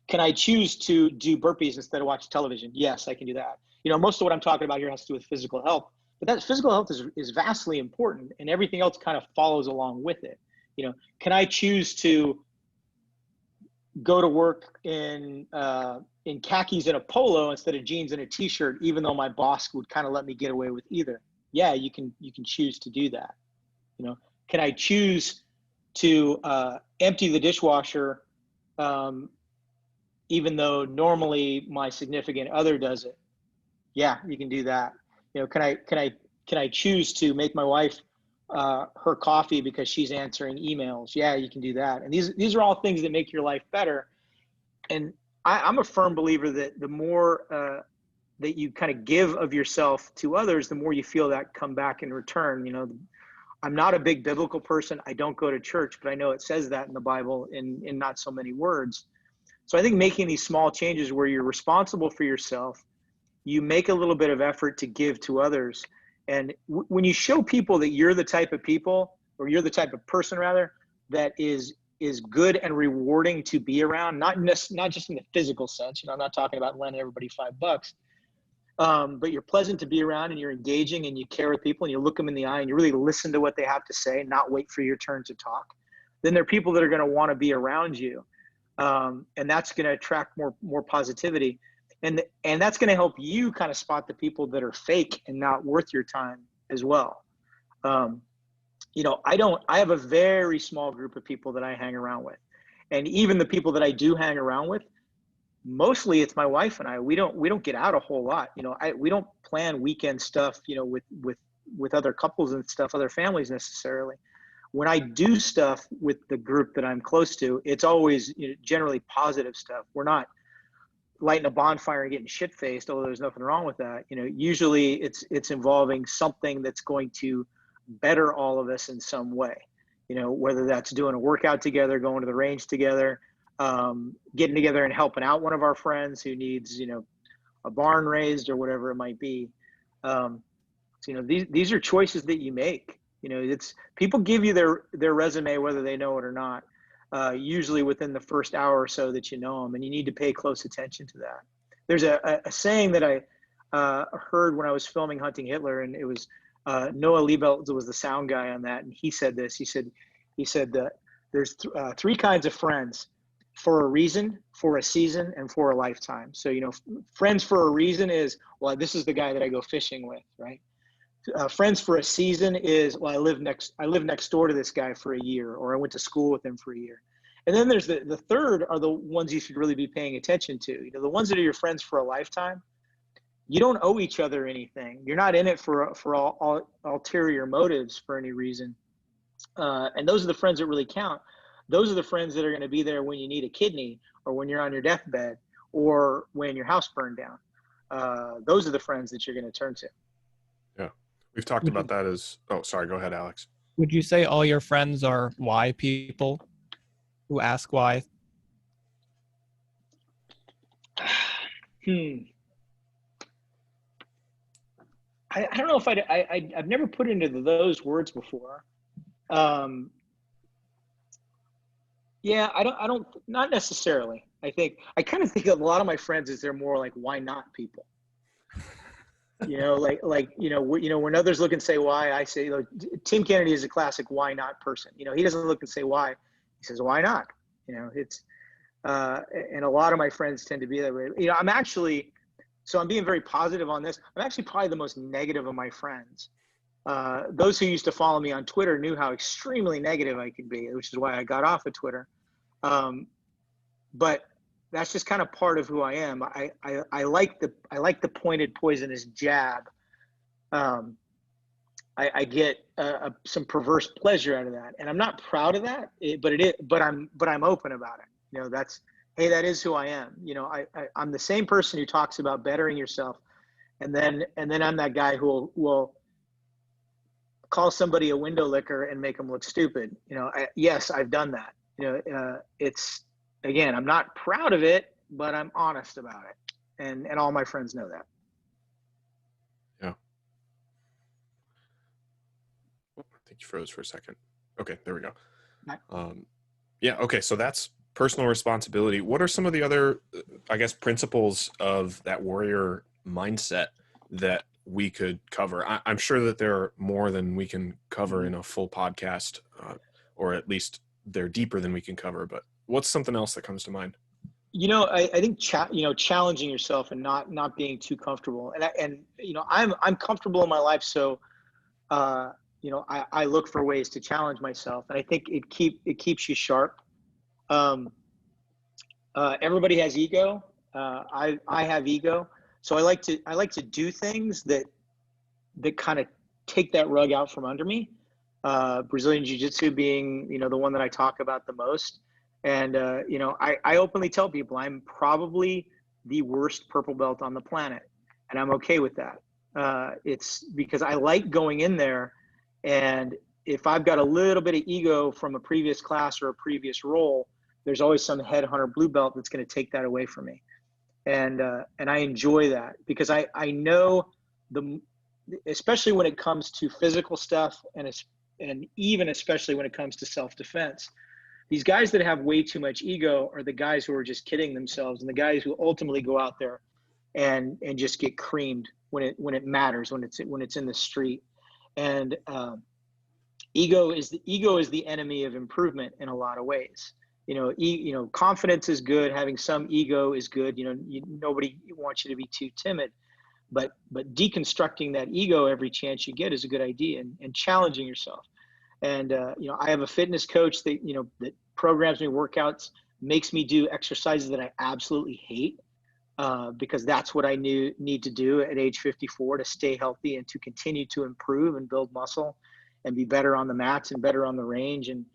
Can I choose to do burpees instead of watch television? Yes, I can do that. You know, most of what I'm talking about here has to do with physical health, but that physical health is vastly important, and everything else kind of follows along with it. You know, can I choose to go to work in khakis and a polo instead of jeans and a t-shirt, even though my boss would kind of let me get away with either? Yeah, you can choose to do that. You know, can I choose to empty the dishwasher, even though normally my significant other does it? Yeah, you can do that. You know, can I choose to make my wife her coffee because she's answering emails? Yeah, you can do that. And these are all things that make your life better. And I'm a firm believer that the more that you kind of give of yourself to others, the more you feel that come back in return. You know, I'm not a big biblical person. I don't go to church, but I know it says that in the Bible in not so many words. So I think making these small changes where you're responsible for yourself, you make a little bit of effort to give to others. And when you show people that you're the type of people, or you're the type of person rather, that is good and rewarding to be around, not just in the physical sense. You know, I'm not talking about lending everybody $5, but you're pleasant to be around and you're engaging and you care with people and you look them in the eye and you really listen to what they have to say, not wait for your turn to talk. Then there are people that are going to want to be around you, and that's going to attract more positivity. And that's going to help you kind of spot the people that are fake and not worth your time as well. You know, I have a very small group of people that I hang around with. And even the people that I do hang around with, mostly it's my wife and I. We don't get out a whole lot. You know, we don't plan weekend stuff, you know, with other couples and stuff, other families necessarily. When I do stuff with the group that I'm close to, it's always, you know, generally positive stuff. We're not lighting a bonfire and getting shit-faced, although there's nothing wrong with that. You know, usually it's involving something that's going to better all of us in some way. You know, whether that's doing a workout together, going to the range together, getting together and helping out one of our friends who needs, you know, a barn raised or whatever it might be. So, you know, these are choices that you make. You know, it's people give you their resume whether they know it or not. Usually within the first hour or so that you know them, and you need to pay close attention to that. There's a saying that I heard when I was filming Hunting Hitler, and it was Noah Liebelt was the sound guy on that, and he said this. He said that there's three kinds of friends: for a reason, for a season, and for a lifetime. So, you know, friends for a reason is, well, this is the guy that I go fishing with, right? Friends for a season is, well, I live next door to this guy for a year, or I went to school with him for a year. And then there's the third are the ones you should really be paying attention to. You know, the ones that are your friends for a lifetime. You don't owe each other anything. You're not in it for all ulterior motives for any reason. And those are the friends that really count. those are the friends that are going to be there when you need a kidney, or when you're on your deathbed, or when your house burned down. Those are the friends that you're going to turn to. Yeah. We've talked about that as, oh, sorry, go ahead, Alex. Would you say all your friends are why people who ask why? I don't know if I've never put into those words before. Yeah, not necessarily. I kind of think a lot of my friends is they're more like, why not people? When others look and say why, I say, Tim Kennedy is a classic why not person. He doesn't look and say why, he says why not. It's and a lot of my friends tend to be that way. I'm being very positive on this. I'm actually probably the most negative of my friends. Those who used to follow me on Twitter knew how extremely negative I could be, which is why I got off of Twitter. But that's just kind of part of who I am. I like the pointed, poisonous jab. I get some perverse pleasure out of that, and I'm not proud of that. But I'm open about it. That is who I am. I'm the same person who talks about bettering yourself, and then I'm that guy who will call somebody a window licker and make them look stupid. Yes, I've done that. It's, again, I'm not proud of it, but I'm honest about it, and all my friends know that. Yeah. I think you froze for a second. Okay, there we go. Yeah. Okay, so that's personal responsibility. What are some of the other, I guess, principles of that warrior mindset that we could cover? I'm sure that there are more than we can cover in a full podcast, or at least they're deeper than we can cover. But what's something else that comes to mind? I think challenging yourself and not being too comfortable. And I'm comfortable in my life, so I look for ways to challenge myself, and I think it keeps you sharp. Everybody has ego. I have ego, so I like to do things that kind of take that rug out from under me. Brazilian Jiu-Jitsu being, the one that I talk about the most. And, I openly tell people I'm probably the worst purple belt on the planet, and I'm okay with that. It's because I like going in there, and if I've got a little bit of ego from a previous class or a previous role, there's always some headhunter blue belt that's going to take that away from me. And I enjoy that, because I know especially when it comes to physical stuff, and even especially when it comes to self-defense, these guys that have way too much ego are the guys who are just kidding themselves, and the guys who ultimately go out there and just get creamed when it matters, when it's in the street. And ego is the enemy of improvement in a lot of ways. Confidence is good. Having some ego is good. Nobody wants you to be too timid, but deconstructing that ego every chance you get is a good idea, and challenging yourself. And I have a fitness coach that that programs me workouts, makes me do exercises that I absolutely hate, because that's what I need to do at age 54 to stay healthy and to continue to improve and build muscle and be better on the mats and better on the range, and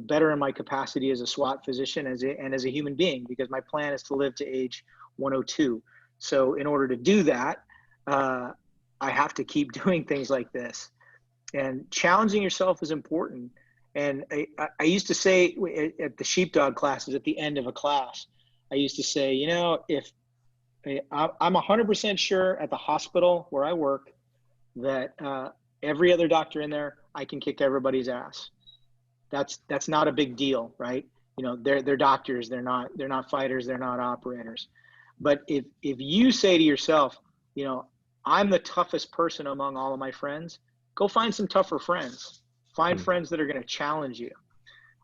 better in my capacity as a SWAT physician and as a human being, because my plan is to live to age 102. So in order to do that, I have to keep doing things like this. And challenging yourself is important. And I used to say at the sheepdog classes, at the end of a class, I used to say, if I'm 100% sure at the hospital where I work that every other doctor in there, I can kick everybody's ass. That's not a big deal, right? They're doctors. They're not fighters. They're not operators. But if you say to yourself, I'm the toughest person among all of my friends, go find some tougher friends. Find friends that are going to challenge you.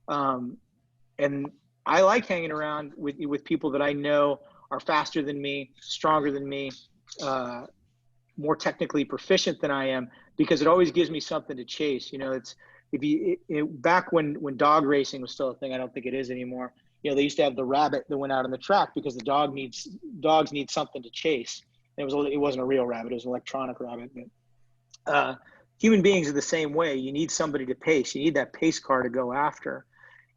And I like hanging around with people that I know are faster than me, stronger than me, more technically proficient than I am, because it always gives me something to chase. Back when dog racing was still a thing, I don't think it is anymore. They used to have the rabbit that went out on the track because the dogs need something to chase. It wasn't a real rabbit; it was an electronic rabbit. But human beings are the same way. You need somebody to pace. You need that pace car to go after.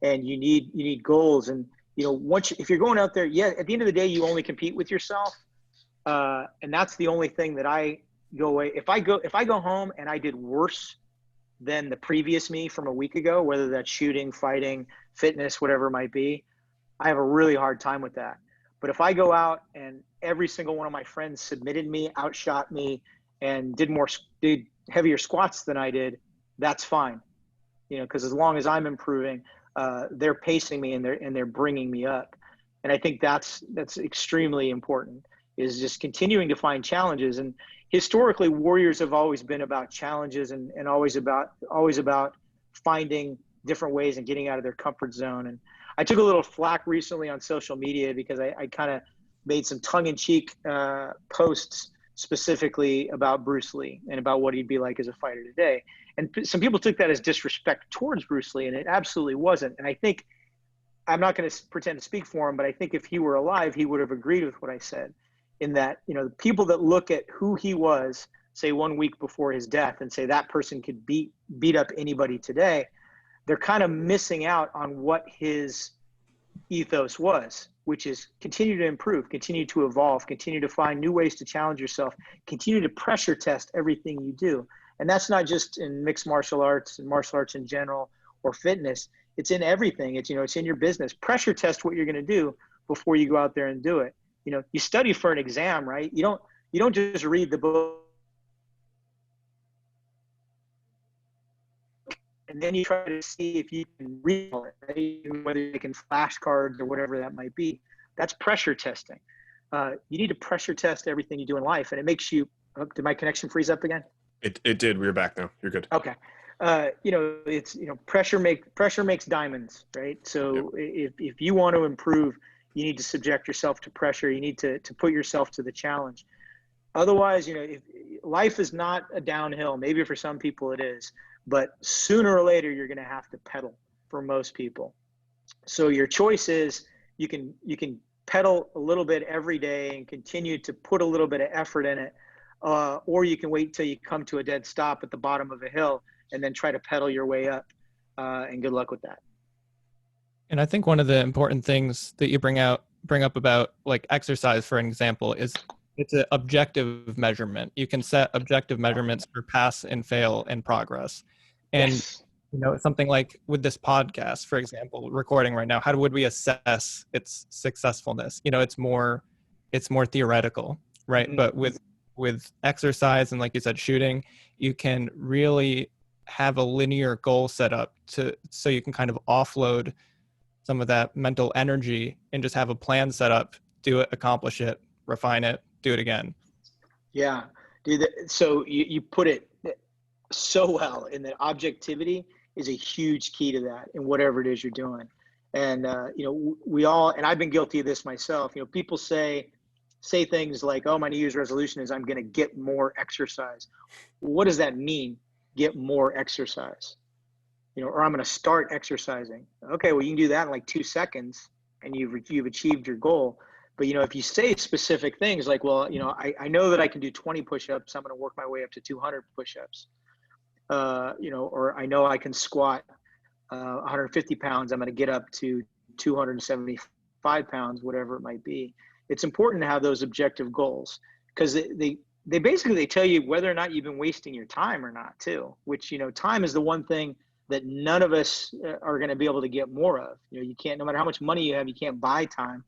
and you need goals. And, if you're going out there, at the end of the day, you only compete with yourself. And that's the only thing that I go away. If I go home and I did worse than the previous me from a week ago, whether that's shooting, fighting, fitness, whatever it might be, I have a really hard time with that. But if I go out and every single one of my friends submitted me, outshot me, and did heavier squats than I did, that's fine. Because as long as I'm improving, they're pacing me and they're bringing me up. And I think that's extremely important, is just continuing to find challenges. And historically, warriors have always been about challenges and always about finding different ways and getting out of their comfort zone. And I took a little flack recently on social media because I kind of made some tongue-in-cheek posts specifically about Bruce Lee and about what he'd be like as a fighter today. And some people took that as disrespect towards Bruce Lee, and it absolutely wasn't. And I think, I'm not going to pretend to speak for him, but I think if he were alive, he would have agreed with what I said, in that, the people that look at who he was, say 1 week before his death, and say that person could beat up anybody today, they're kind of missing out on what his ethos was, which is continue to improve, continue to evolve, continue to find new ways to challenge yourself, continue to pressure test everything you do. And that's not just in mixed martial arts and martial arts in general or fitness. It's in everything. It's in your business. Pressure test what you're going to do before you go out there and do it. You study for an exam, right? You don't just read the book and then you try to see if you can read it, right? Whether you can flashcards or whatever that might be. That's pressure testing. You need to pressure test everything you do in life, and it makes you. Did my connection freeze up again? It did. We're back now. You're good. Okay. It's pressure makes diamonds, right? So if you want to improve, you need to subject yourself to pressure. You need to put yourself to the challenge. Otherwise, if life is not a downhill. Maybe for some people it is, but sooner or later you're going to have to pedal for most people. So your choice is you can pedal a little bit every day and continue to put a little bit of effort in it, or you can wait till you come to a dead stop at the bottom of a hill and then try to pedal your way up. And good luck with that. And I think one of the important things that you bring up about like exercise, for an example, is it's an objective measurement. You can set objective measurements for pass and fail and progress. And yes. Something like with this podcast, for example, recording right now, how would we assess its successfulness? It's more theoretical, right? Mm-hmm. But with exercise and, like you said, shooting, you can really have a linear goal set up so you can kind of offload some of that mental energy and just have a plan set up, do it, accomplish it, refine it, do it again. Yeah, dude. So you put it so well, in that objectivity is a huge key to that in whatever it is you're doing. And, we all, and I've been guilty of this myself, people say things like, oh, my New Year's resolution is I'm going to get more exercise. What does that mean? Get more exercise, or I'm going to start exercising. Okay, well, you can do that in like 2 seconds and you've achieved your goal. But, if you say specific things like, well, I know that I can do 20 push-ups. I'm going to work my way up to 200 push-ups. Or I know I can squat 150 pounds. I'm going to get up to 275 pounds, whatever it might be. It's important to have those objective goals, because they basically tell you whether or not you've been wasting your time or not too, which, time is the one thing that none of us are going to be able to get more of. You can't, no matter how much money you have, you can't buy time.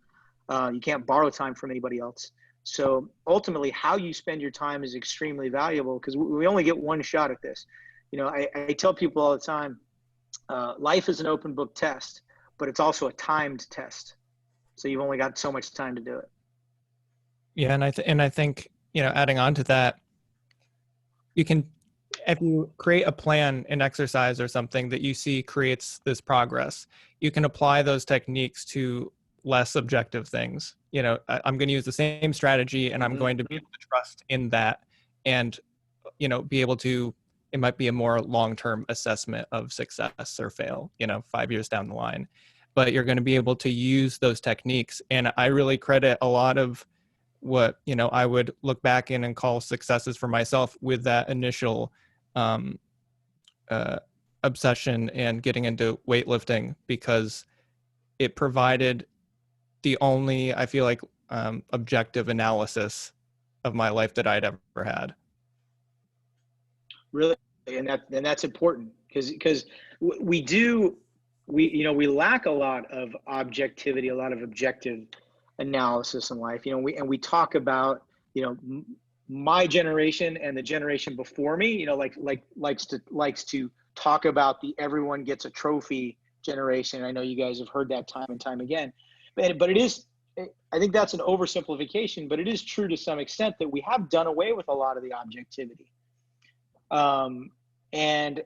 You can't borrow time from anybody else. So ultimately, how you spend your time is extremely valuable, because we only get one shot at this. I tell people all the time, life is an open book test, but it's also a timed test. So you've only got so much time to do it. Yeah, and I think adding on to that, you can, if you create a plan, an exercise or something that you see creates this progress, you can apply those techniques to less objective things. I'm going to use the same strategy, and I'm going to be able to trust in that, and be able to. It might be a more long-term assessment of success or fail, 5 years down the line, but you're going to be able to use those techniques. And I really credit a lot of what, I would look back in and call successes for myself with that initial obsession and getting into weightlifting because it provided the only, I feel like, objective analysis of my life that I'd ever had. Really, and that's important because we lack a lot of objectivity, a lot of objective analysis in life. We talk about my generation and the generation before me. Likes to talk about the everyone gets a trophy generation. I know you guys have heard that time and time again, but it is. I think that's an oversimplification, but it is true to some extent that we have done away with a lot of the objectivity. And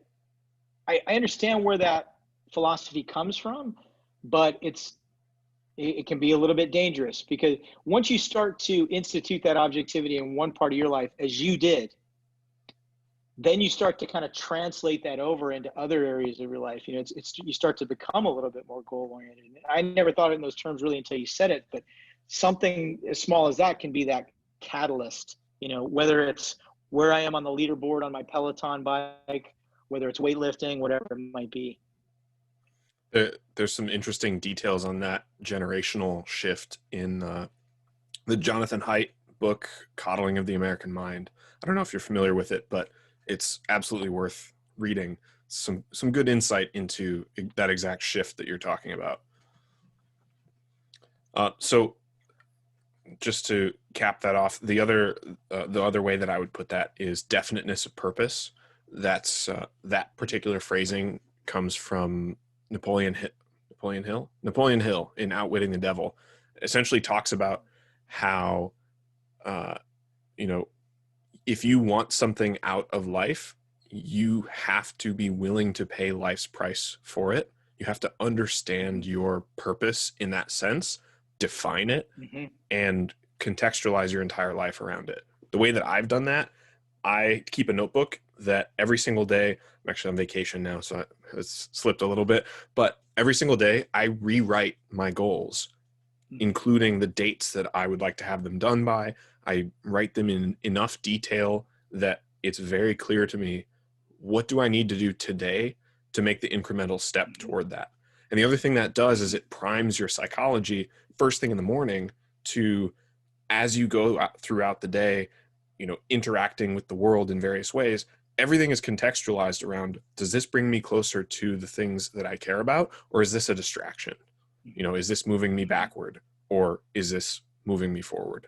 I understand where that philosophy comes from, but it can be a little bit dangerous because once you start to institute that objectivity in one part of your life, as you did, then you start to kind of translate that over into other areas of your life. You start to become a little bit more goal oriented. I never thought in those terms really until you said it, but something as small as that can be that catalyst, whether it's where I am on the leaderboard on my Peloton bike, whether it's weightlifting, whatever it might be. There's some interesting details on that generational shift in the Jonathan Haidt book, Coddling of the American Mind. I don't know if you're familiar with it, but it's absolutely worth reading. Some good insight into that exact shift that you're talking about. So just to cap that off, the other way that I would put that is definiteness of purpose. That's that particular phrasing comes from Napoleon Hill in Outwitting the Devil. Essentially talks about how if you want something out of life, you have to be willing to pay life's price for it. You have to understand your purpose in that sense, define it, and contextualize your entire life around it. The way that I've done that, I keep a notebook that every single day, I'm actually on vacation now, so it's slipped a little bit, but every single day I rewrite my goals, including the dates that I would like to have them done by. I write them in enough detail that it's very clear to me, what do I need to do today to make the incremental step toward that? And the other thing that does is it primes your psychology first thing in the morning to, as you go throughout the day, interacting with the world in various ways, everything is contextualized around, does this bring me closer to the things that I care about? Or is this a distraction? Is this moving me backward or is this moving me forward?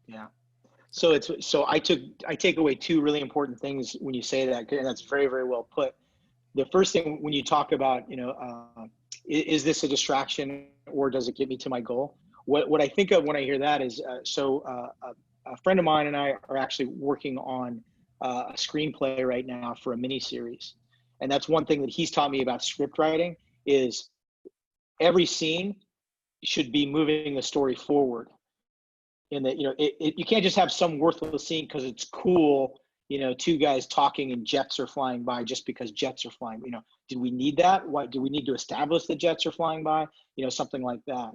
Yeah. So I take away two really important things when you say that, and that's very, very well put. The first thing, when you talk about, is this a distraction or does it get me to my goal? What I think of when I hear that is, a friend of mine and I are actually working on a screenplay right now for a mini series. And that's one thing that he's taught me about script writing is every scene should be moving the story forward. In that, you can't just have some worthless scene because it's cool, two guys talking and jets are flying by just because jets are flying. Did we need that? Why do we need to establish that jets are flying by? Something like that.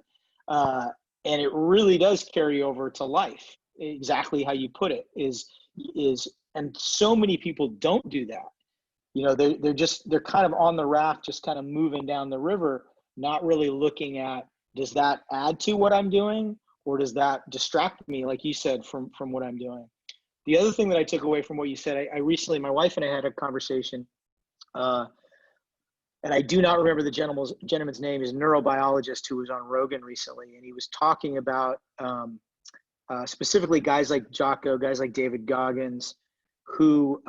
And it really does carry over to life. Exactly how you put it is, and so many people don't do that. They're kind of on the raft, just kind of moving down the river, not really looking at, does that add to what I'm doing? Or does that distract me, like you said, from what I'm doing? The other thing that I took away from what you said, I recently, my wife and I had a conversation, and I do not remember the gentleman's name. He's a neurobiologist who was on Rogan recently, and he was talking about specifically guys like Jocko, guys like David Goggins, who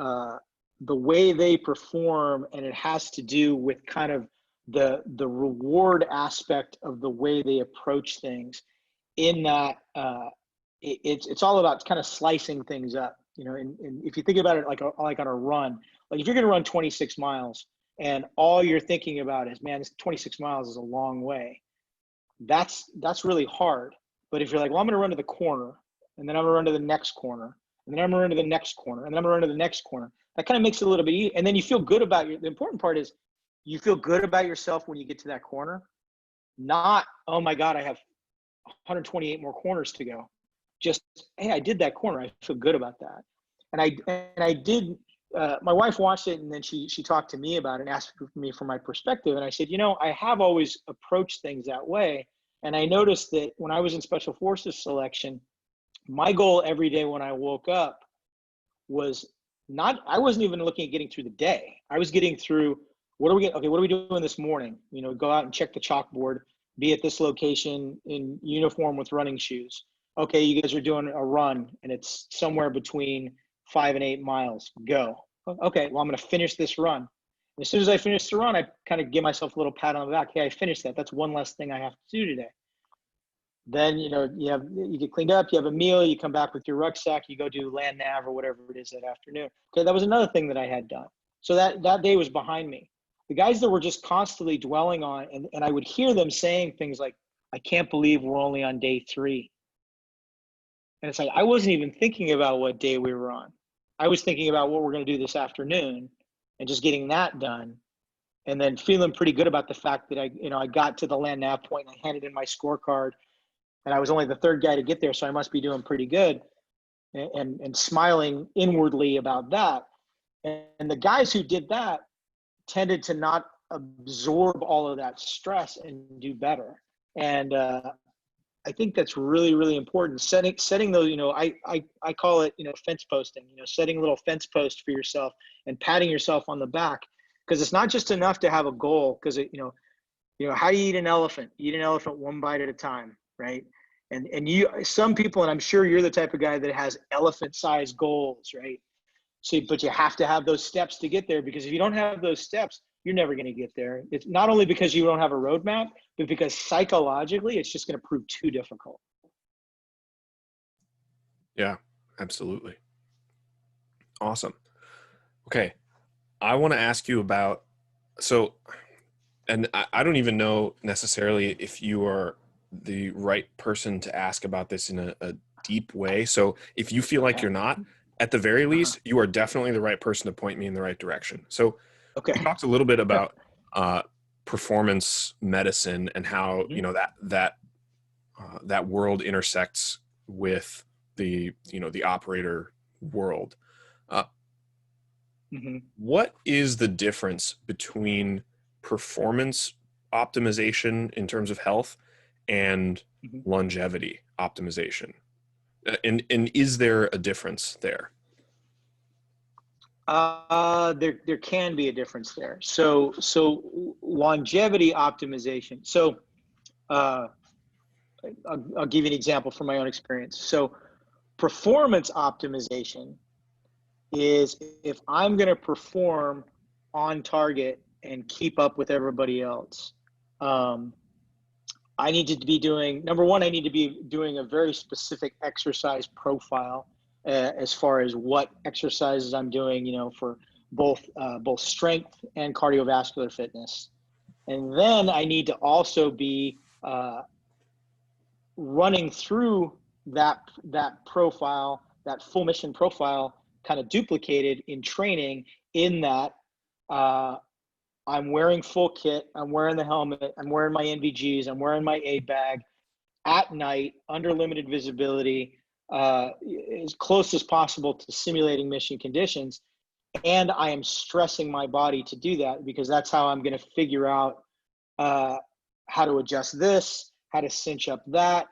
the way they perform, and it has to do with kind of the reward aspect of the way they approach things. In that it's all about kind of slicing things up, and if you think about it like on a run, like if you're going to run 26 miles and all you're thinking about is, man, this 26 miles is a long way, that's really hard. But if you're like, well, I'm going to run to the corner, and then I'm going to run to the next corner, and then I'm going to run to the next corner, and then I'm going to run to the next corner, that kind of makes it a little bit easier. And then you feel good about the important part is you feel good about yourself when you get to that corner, not, oh my God, I have 128 more corners to go. Just, hey, I did that corner. I feel good about that. And I did, my wife watched it, and then she talked to me about it and asked me for my perspective. And I said, I have always approached things that way. And I noticed that when I was in Special Forces selection, my goal every day when I woke up was I wasn't even looking at getting through the day. I was getting through, what are we doing this morning? Go out and check the chalkboard, be at this location in uniform with running shoes. Okay, you guys are doing a run, and it's somewhere between 5 and 8 miles. Go. Okay, well, I'm going to finish this run. And as soon as I finish the run, I kind of give myself a little pat on the back. Hey, I finished that. That's one less thing I have to do today. Then, you get cleaned up, you have a meal, you come back with your rucksack, you go do land nav or whatever it is that afternoon. Okay, that was another thing that I had done. So that day was behind me. The guys that were just constantly dwelling on, and I would hear them saying things like, I can't believe we're only on day 3. And it's like, I wasn't even thinking about what day we were on. I was thinking about what we're going to do this afternoon and just getting that done. And then feeling pretty good about the fact that I got to the land nav point and I handed in my scorecard, and I was only the 3rd guy to get there. So I must be doing pretty good, and smiling inwardly about that. And the guys who did that tended to not absorb all of that stress and do better. And I think that's really, really important. Setting those, I call it, fence posting, setting a little fence post for yourself and patting yourself on the back, because it's not just enough to have a goal. Because how do you eat an elephant? You eat an elephant one bite at a time, right? And some people, and I'm sure you're the type of guy that has elephant-sized goals, right? So, but you have to have those steps to get there, because if you don't have those steps, you're never going to get there. It's not only because you don't have a roadmap, but because psychologically, it's just going to prove too difficult. Yeah, absolutely. Awesome. Okay. I want to ask you about, and I don't even know necessarily if you are the right person to ask about this in a deep way. So if you feel like you're not, at the very least, you are definitely the right person to point me in the right direction. So okay. We talked a little bit about performance medicine and how, that world intersects with the operator world. What is the difference between performance optimization in terms of health and longevity optimization? And is there a difference there? There can be a difference there. So longevity optimization. So I'll give you an example from my own experience. So performance optimization is if I'm going to perform on target and keep up with everybody else. I need to be doing, number one, I need to be doing a very specific exercise profile as far as what exercises I'm doing, for both strength and cardiovascular fitness. And then I need to also be running through that profile, that full mission profile, kind of duplicated in training, in that I'm wearing full kit, I'm wearing the helmet, I'm wearing my NVGs, I'm wearing my aid bag at night under limited visibility, as close as possible to simulating mission conditions. And I am stressing my body to do that, because that's how I'm going to figure out how to adjust this, how to cinch up that,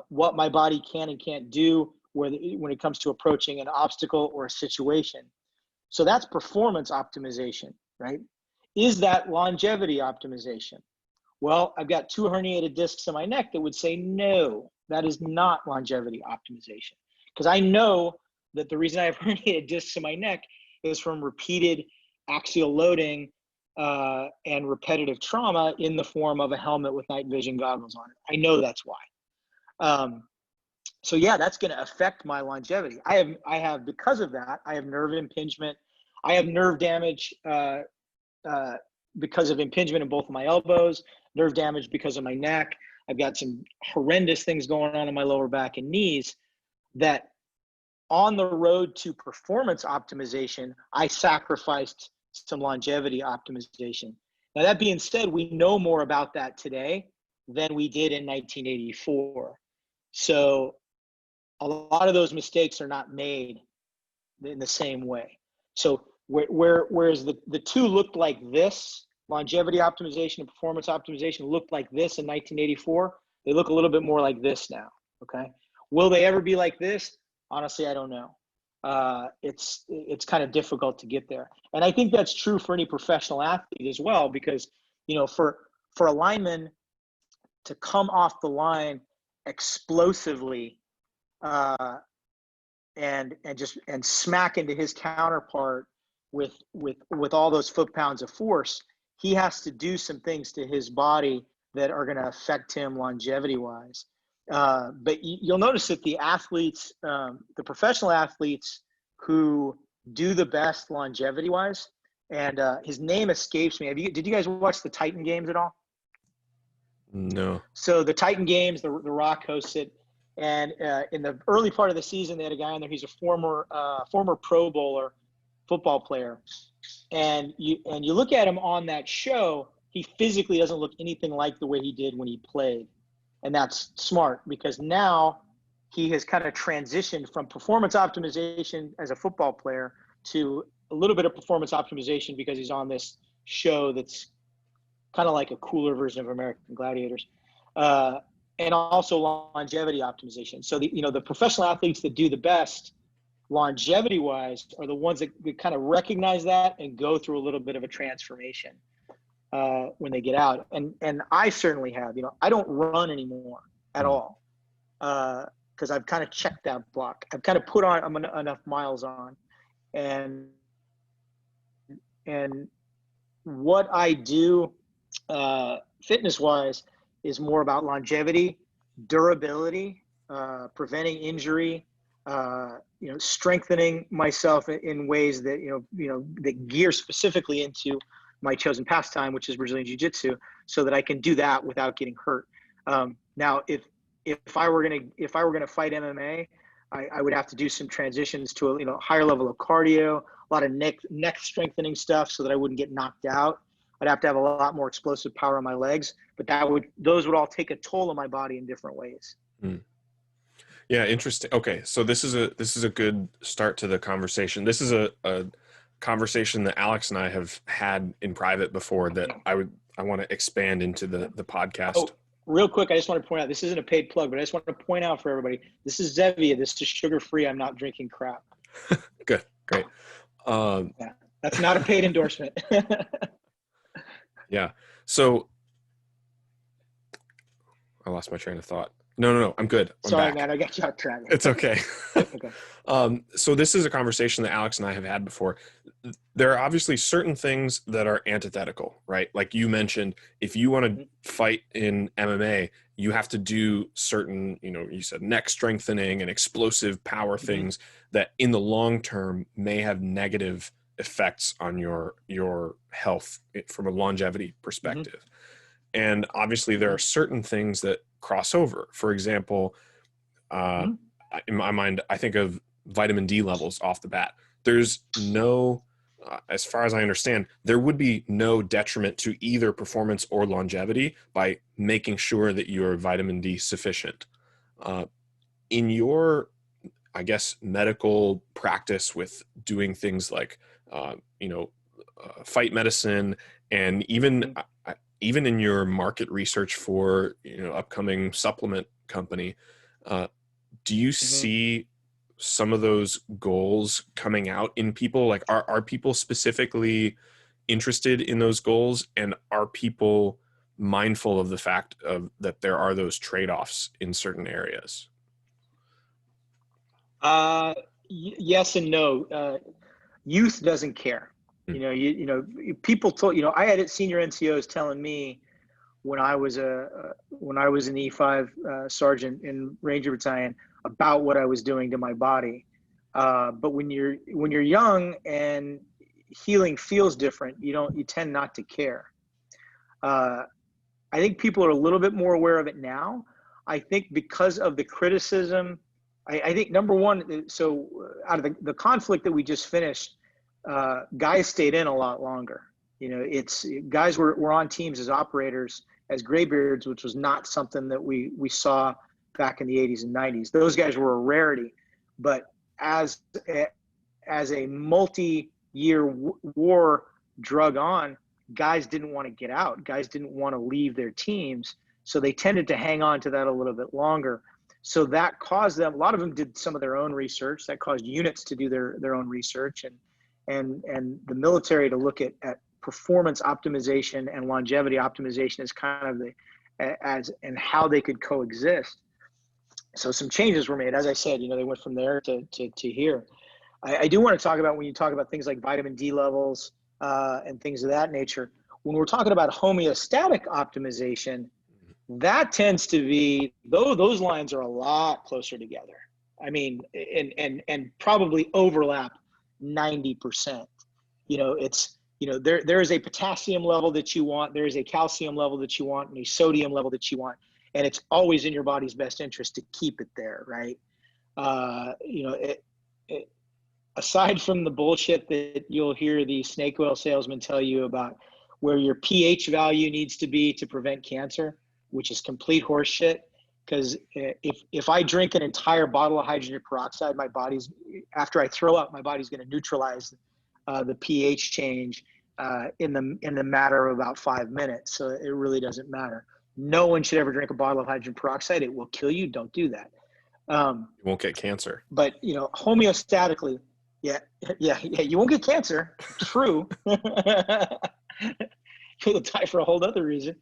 what my body can and can't do when it comes to approaching an obstacle or a situation. So that's performance optimization, right? Is that longevity optimization? Well, I've got 2 herniated discs in my neck that would say, no, that is not longevity optimization. Because I know that the reason I have herniated discs in my neck is from repeated axial loading and repetitive trauma in the form of a helmet with night vision goggles on it. I know that's why. So yeah, that's going to affect my longevity. I have, because of that, I have nerve impingement. I have nerve damage because of impingement in both of my elbows, nerve damage because of my neck. I've got some horrendous things going on in my lower back and knees, that on the road to performance optimization, I sacrificed some longevity optimization. Now, that being said, we know more about that today than we did in 1984. So a lot of those mistakes are not made in the same way. So whereas the two looked like this, longevity optimization and performance optimization looked like this in 1984, they look a little bit more like this now. Okay. Will they ever be like this? Honestly, I don't know. It's kind of difficult to get there. And I think that's true for any professional athlete as well, because, you know, for a lineman to come off the line explosively, and smack into his counterpart with all those foot-pounds of force, he has to do some things to his body that are going to affect him longevity-wise. But you'll notice that the athletes, the professional athletes who do the best longevity-wise, and his name escapes me. Did you guys watch the Titan games at all? No. So the Titan games, the Rock hosts it, and in the early part of the season, they had a guy on there. He's a former Pro Bowler football player, and you look at him on that show, he physically doesn't look anything like the way he did when he played. And that's smart, because now he has kind of transitioned from performance optimization as a football player to a little bit of performance optimization because he's on this show that's kind of like a cooler version of American Gladiators, and also longevity optimization. So the professional athletes that do the best longevity wise are the ones that kind of recognize that and go through a little bit of a transformation when they get out. And I certainly have. I don't run anymore at all, because I've kind of checked that block. I've kind of put on enough miles on, and what I do fitness wise is more about longevity, durability, preventing injury, strengthening myself in ways that that gear specifically into my chosen pastime, which is Brazilian Jiu-Jitsu, so that I can do that without getting hurt. Now, if I were gonna fight MMA, I would have to do some transitions to a higher level of cardio, a lot of neck strengthening stuff, so that I wouldn't get knocked out. I'd have to have a lot more explosive power on my legs, but those would all take a toll on my body in different ways. Yeah, interesting. Okay, so this is a good start to the conversation. This is a conversation that Alex and I have had in private before that I want to expand into the podcast. Oh, real quick, I just want to point out, this isn't a paid plug, but I just want to point out for everybody, this is Zevia. This is sugar-free. I'm not drinking crap. Good, great. Yeah, that's not a paid endorsement. Yeah. So I lost my train of thought. No, I'm good. Sorry, back. man, I got you off track. It's okay. Okay. So this is a conversation that Alex and I have had before. There are obviously certain things that are antithetical, right? Like you mentioned, if you want to fight in MMA, you have to do certain, you said neck strengthening and explosive power things that in the long term may have negative effects on your health from a longevity perspective. And obviously there are certain things that cross over. For example, in my mind, I think of vitamin D levels off the bat. There's no, as far as I understand, there would be no detriment to either performance or longevity by making sure that you're vitamin D sufficient. In your, I guess, medical practice with doing things like, fight medicine, and even in your market research for, upcoming supplement company, do you see some of those goals coming out in people? Like, are people specifically interested in those goals, and are people mindful of the fact that there are those trade-offs in certain areas? Yes and no. Youth doesn't care. People told, I had senior NCOs telling me when I was an E5 sergeant in Ranger Battalion about what I was doing to my body. But when you're young and healing feels different, you tend not to care. I think people are a little bit more aware of it now. I think because of the criticism, I think number one, so out of the conflict that we just finished, guys stayed in a lot longer. It's guys were on teams as operators, as graybeards, which was not something that we saw back in the 80s and 90s. Those guys were a rarity. But as a multi year war drug on, guys didn't want to get out. Guys didn't want to leave their teams. So they tended to hang on to that a little bit longer. So that caused them, a lot of them did some of their own research. That caused units to do their own research, and the military to look at performance optimization and longevity optimization as kind of and how they could coexist. So some changes were made. As I said, they went from there to here. I do want to talk about, when you talk about things like vitamin D levels and things of that nature, when we're talking about homeostatic optimization, that tends to be, those lines are a lot closer together. I mean, and probably overlap 90%. It's, there is a potassium level that you want, there is a calcium level that you want, and a sodium level that you want. And it's always in your body's best interest to keep it there, right? Aside from the bullshit that you'll hear the snake oil salesman tell you about where your pH value needs to be to prevent cancer, which is complete horseshit. Because if I drink an entire bottle of hydrogen peroxide, after I throw up, my body's going to neutralize the pH change in the matter of about 5 minutes. So it really doesn't matter. No one should ever drink a bottle of hydrogen peroxide. It will kill you. Don't do that. You won't get cancer. But homeostatically, yeah, you won't get cancer. True. You'll die for a whole other reason.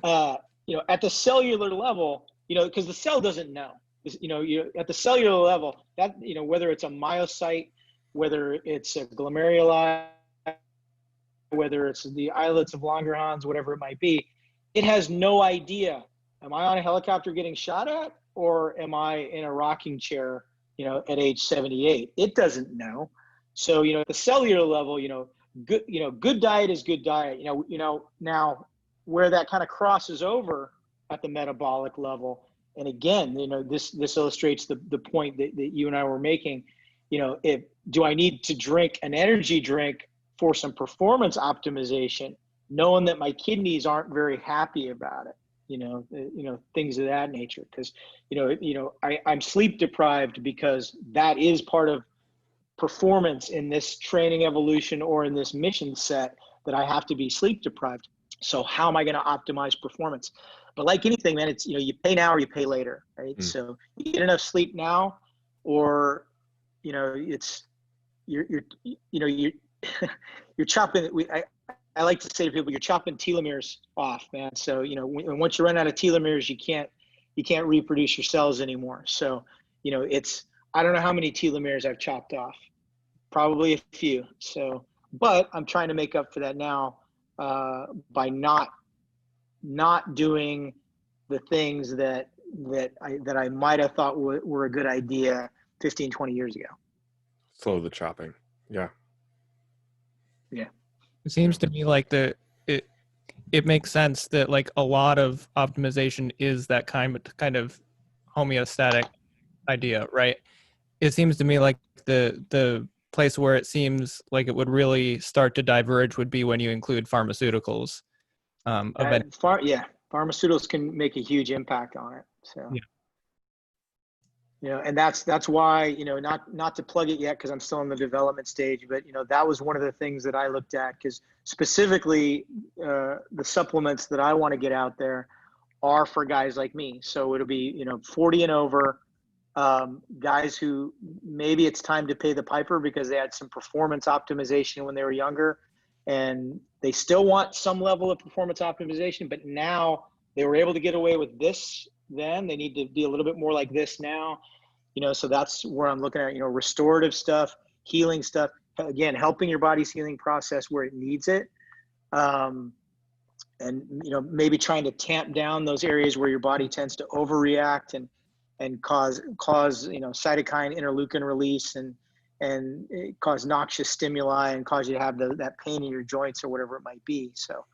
At the cellular level, because the cell doesn't know. At the cellular level, that whether it's a myocyte, whether it's a glomeruli, whether it's the islets of Langerhans, whatever it might be, it has no idea. Am I on a helicopter getting shot at, or am I in a rocking chair, at age 78? It doesn't know. So, at the cellular level, good diet is good diet. Now where that kind of crosses over at the metabolic level, and again, this illustrates the point that you and I were making. Do I need to drink an energy drink for some performance optimization, knowing that my kidneys aren't very happy about it? Things of that nature. Because I'm sleep deprived because that is part of performance in this training evolution or in this mission set, that I have to be sleep deprived. So how am I going to optimize performance? But like anything, man, it's, you pay now or you pay later, right? So you get enough sleep now, or, it's, you're chopping, I like to say to people, you're chopping telomeres off, man. So, once you run out of telomeres, you can't reproduce your cells anymore. So, I don't know how many telomeres I've chopped off, probably a few. So, but I'm trying to make up for that now by not doing the things that I might have thought were a good idea 15, 20 years ago. Slow the chopping. Yeah. Yeah. It seems to me like it makes sense that like a lot of optimization is that kind of homeostatic idea, right? It seems to me like the place where it seems like it would really start to diverge would be when you include pharmaceuticals. Pharmaceuticals can make a huge impact on it. So, and that's why, not to plug it yet, because I'm still in the development stage, but, that was one of the things that I looked at, because specifically the supplements that I want to get out there are for guys like me. So it'll be, 40 and over, guys who maybe it's time to pay the piper because they had some performance optimization when they were younger, and they still want some level of performance optimization, but now they were able to get away with this then. They need to be a little bit more like this now. So that's where I'm looking at, restorative stuff, healing stuff, again, helping your body's healing process where it needs it. And, maybe trying to tamp down those areas where your body tends to overreact and cause cytokine interleukin release and cause noxious stimuli and cause you to have that pain in your joints or whatever it might be. So,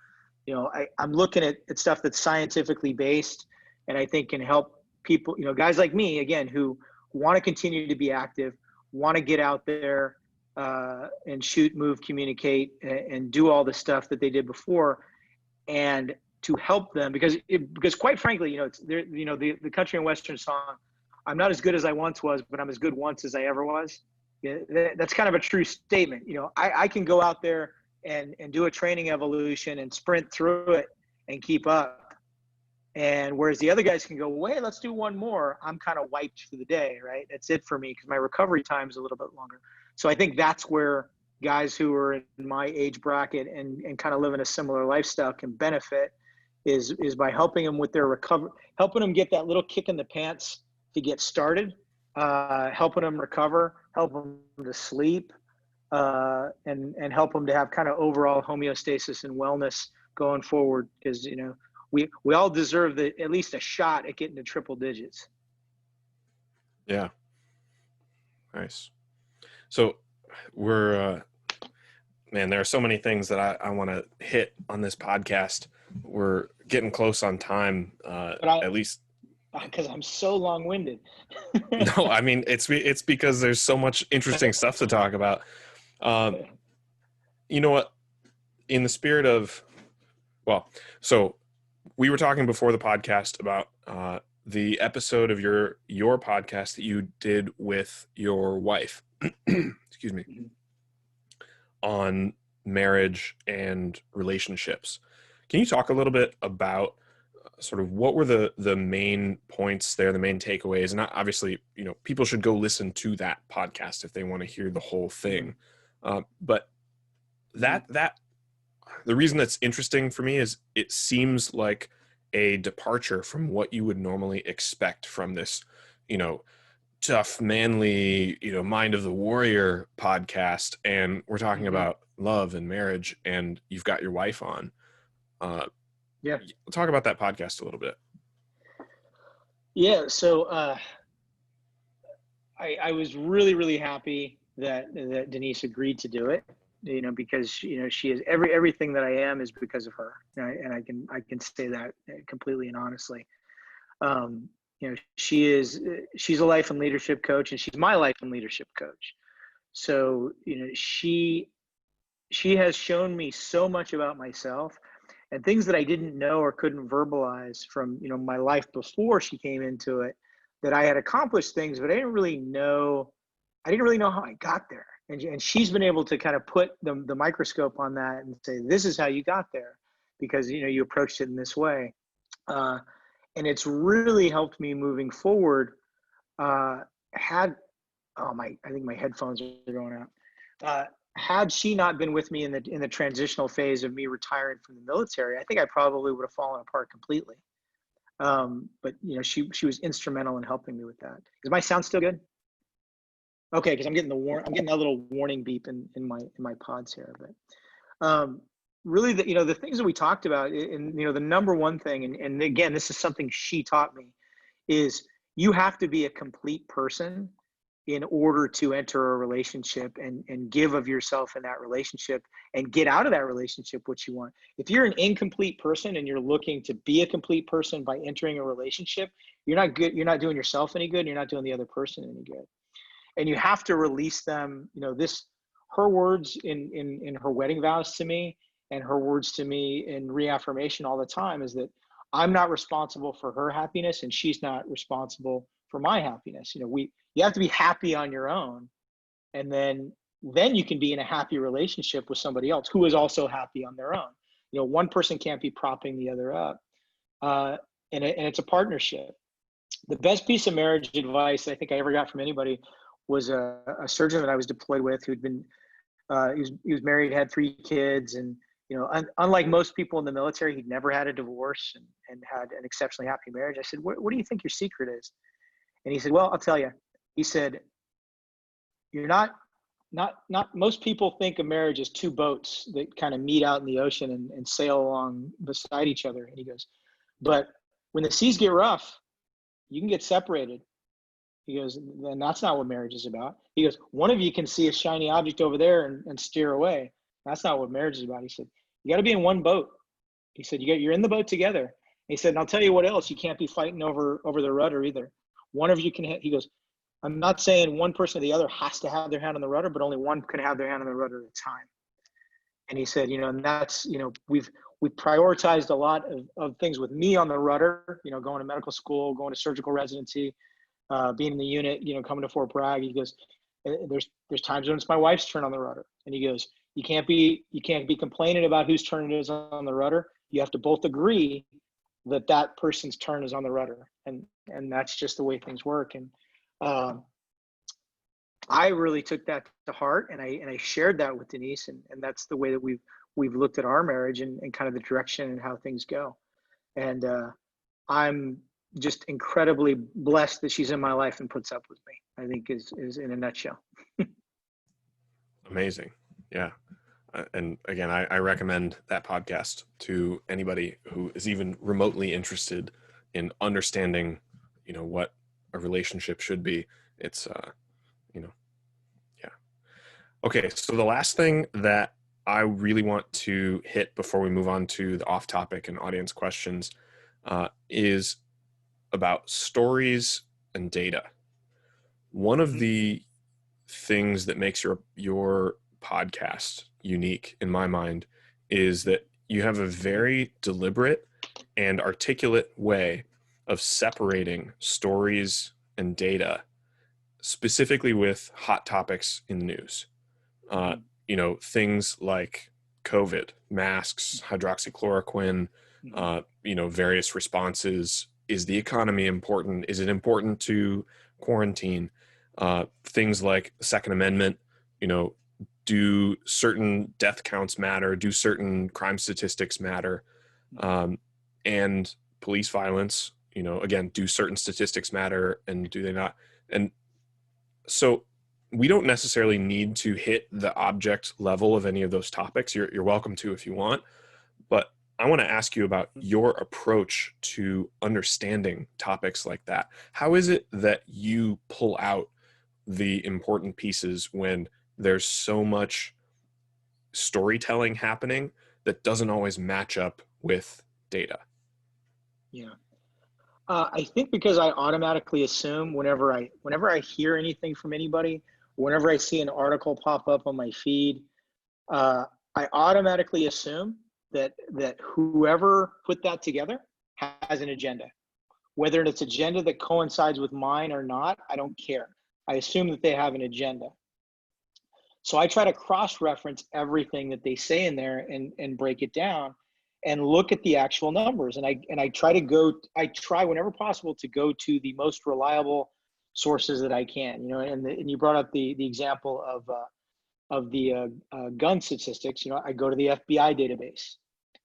I'm looking at stuff that's scientifically based, and I think can help people, guys like me, again, who want to continue to be active, want to get out there and shoot, move, communicate, and do all the stuff that they did before, and to help them because quite frankly, it's there, the country and western song, I'm not as good as I once was, but I'm as good once as I ever was. Yeah, that's kind of a true statement. You know, I can go out there and do a training evolution and sprint through it and keep up. And whereas the other guys can go, wait, let's do one more. I'm kind of wiped for the day, right? That's it for me because my recovery time is a little bit longer. So I think that's where guys who are in my age bracket and kind of live in a similar lifestyle can benefit is by helping them with their recovery, helping them get that little kick in the pants to get started, helping them recover, helping them to sleep, and help them to have kind of overall homeostasis and wellness going forward. Because, you know, we all deserve at least a shot at getting to triple digits. Yeah. Nice. So we're, man, there are so many things that I want to hit on this podcast. We're getting close on time, at least. Because I'm so long-winded. No, I mean, it's because there's so much interesting stuff to talk about. You know what? In the spirit of, well, so we were talking before the podcast about the episode of your podcast that you did with your wife, excuse me, on marriage and relationships. Can you talk a little bit about sort of what were the main points there, the main takeaways? And obviously, you know, people should go listen to that podcast if they want to hear the whole thing. But that the reason that's interesting for me is it seems like a departure from what you would normally expect from this, you know, tough, manly, you know, mind of the warrior podcast. And we're talking about love and marriage, and you've got your wife on. Yeah. Talk about that podcast a little bit. Yeah. So I was really, really happy that Denise agreed to do it, you know, because, you know, she is everything that I am is because of her. And I can say that completely and honestly. You know, she's a life and leadership coach, and she's my life and leadership coach. So, you know, she has shown me so much about myself and things that I didn't know or couldn't verbalize from, you know, my life before she came into it, that I had accomplished things, but I didn't really know how I got there. And she's been able to kind of put the microscope on that and say, this is how you got there, because, you know, you approached it in this way. And it's really helped me moving forward. I think my headphones are going out. Had she not been with me in the transitional phase of me retiring from the military, I think I probably would have fallen apart completely. But, you know, she was instrumental in helping me with that. Is my sound still good? Okay, because I'm getting a little warning beep in my pods here. But really, the things that we talked about, and, you know, the number one thing, and again, this is something she taught me, is you have to be a complete person in order to enter a relationship and give of yourself in that relationship and get out of that relationship what you want. If you're an incomplete person and you're looking to be a complete person by entering a relationship, you're not good. You're not doing yourself any good. And you're not doing the other person any good. And you have to release them. You know, her words in her wedding vows to me, and her words to me in reaffirmation all the time, is that I'm not responsible for her happiness and she's not responsible for my happiness. You know, you have to be happy on your own, and then you can be in a happy relationship with somebody else who is also happy on their own. You know, one person can't be propping the other up, and it's a partnership. The best piece of marriage advice I think I ever got from anybody was a surgeon that I was deployed with, who'd been he was married, had 3 kids, and, you know, unlike most people in the military, he'd never had a divorce and had an exceptionally happy marriage. I said, what do you think your secret is? And he said, well, I'll tell you. He said, you're not most people think of marriage as 2 boats that kind of meet out in the ocean and sail along beside each other. And he goes, but when the seas get rough, you can get separated. He goes, and that's not what marriage is about. He goes, one of you can see a shiny object over there and steer away. That's not what marriage is about. He said, you got to be in one boat. He said, you're in the boat together. And he said, and I'll tell you what else, you can't be fighting over the rudder either. One of you can, he goes, I'm not saying one person or the other has to have their hand on the rudder, but only one can have their hand on the rudder at a time. And he said, you know, and that's, you know, we've prioritized a lot of things with me on the rudder, you know, going to medical school, going to surgical residency, being in the unit, you know, coming to Fort Bragg. He goes, There's times when it's my wife's turn on the rudder, and he goes, you can't be complaining about whose turn it is on the rudder. You have to both agree that person's turn is on the rudder, and that's just the way things work. And I really took that to heart, and I shared that with Denise, and that's the way that we've looked at our marriage and kind of the direction and how things go. And I'm just incredibly blessed that she's in my life and puts up with me, I think is in a nutshell. Amazing. Yeah. And again, I recommend that podcast to anybody who is even remotely interested in understanding, what a relationship should be. It's, yeah. Okay. So the last thing that I really want to hit before we move on to the off topic and audience questions is about stories and data. One of the things that makes your podcast unique in my mind is that you have a very deliberate and articulate way of separating stories and data, specifically with hot topics in the news. Things like COVID, masks, hydroxychloroquine, various responses. Is the economy important? Is it important to quarantine? Things like the Second Amendment, do certain death counts matter? Do certain crime statistics matter? And police violence, again, do certain statistics matter and do they not? And so we don't necessarily need to hit the object level of any of those topics. You're welcome to if you want, but I want to ask you about your approach to understanding topics like that. How is it that you pull out the important pieces when there's so much storytelling happening that doesn't always match up with data? Yeah. I think because I automatically assume whenever I hear anything from anybody, whenever I see an article pop up on my feed, I automatically assume that whoever put that together has an agenda. Whether it's agenda that coincides with mine or not, I don't care. I assume that they have an agenda. So I try to cross-reference everything that they say in there and break it down and look at the actual numbers. And I try whenever possible to go to the most reliable sources that I can, and you brought up the example of the gun statistics. I go to the FBI database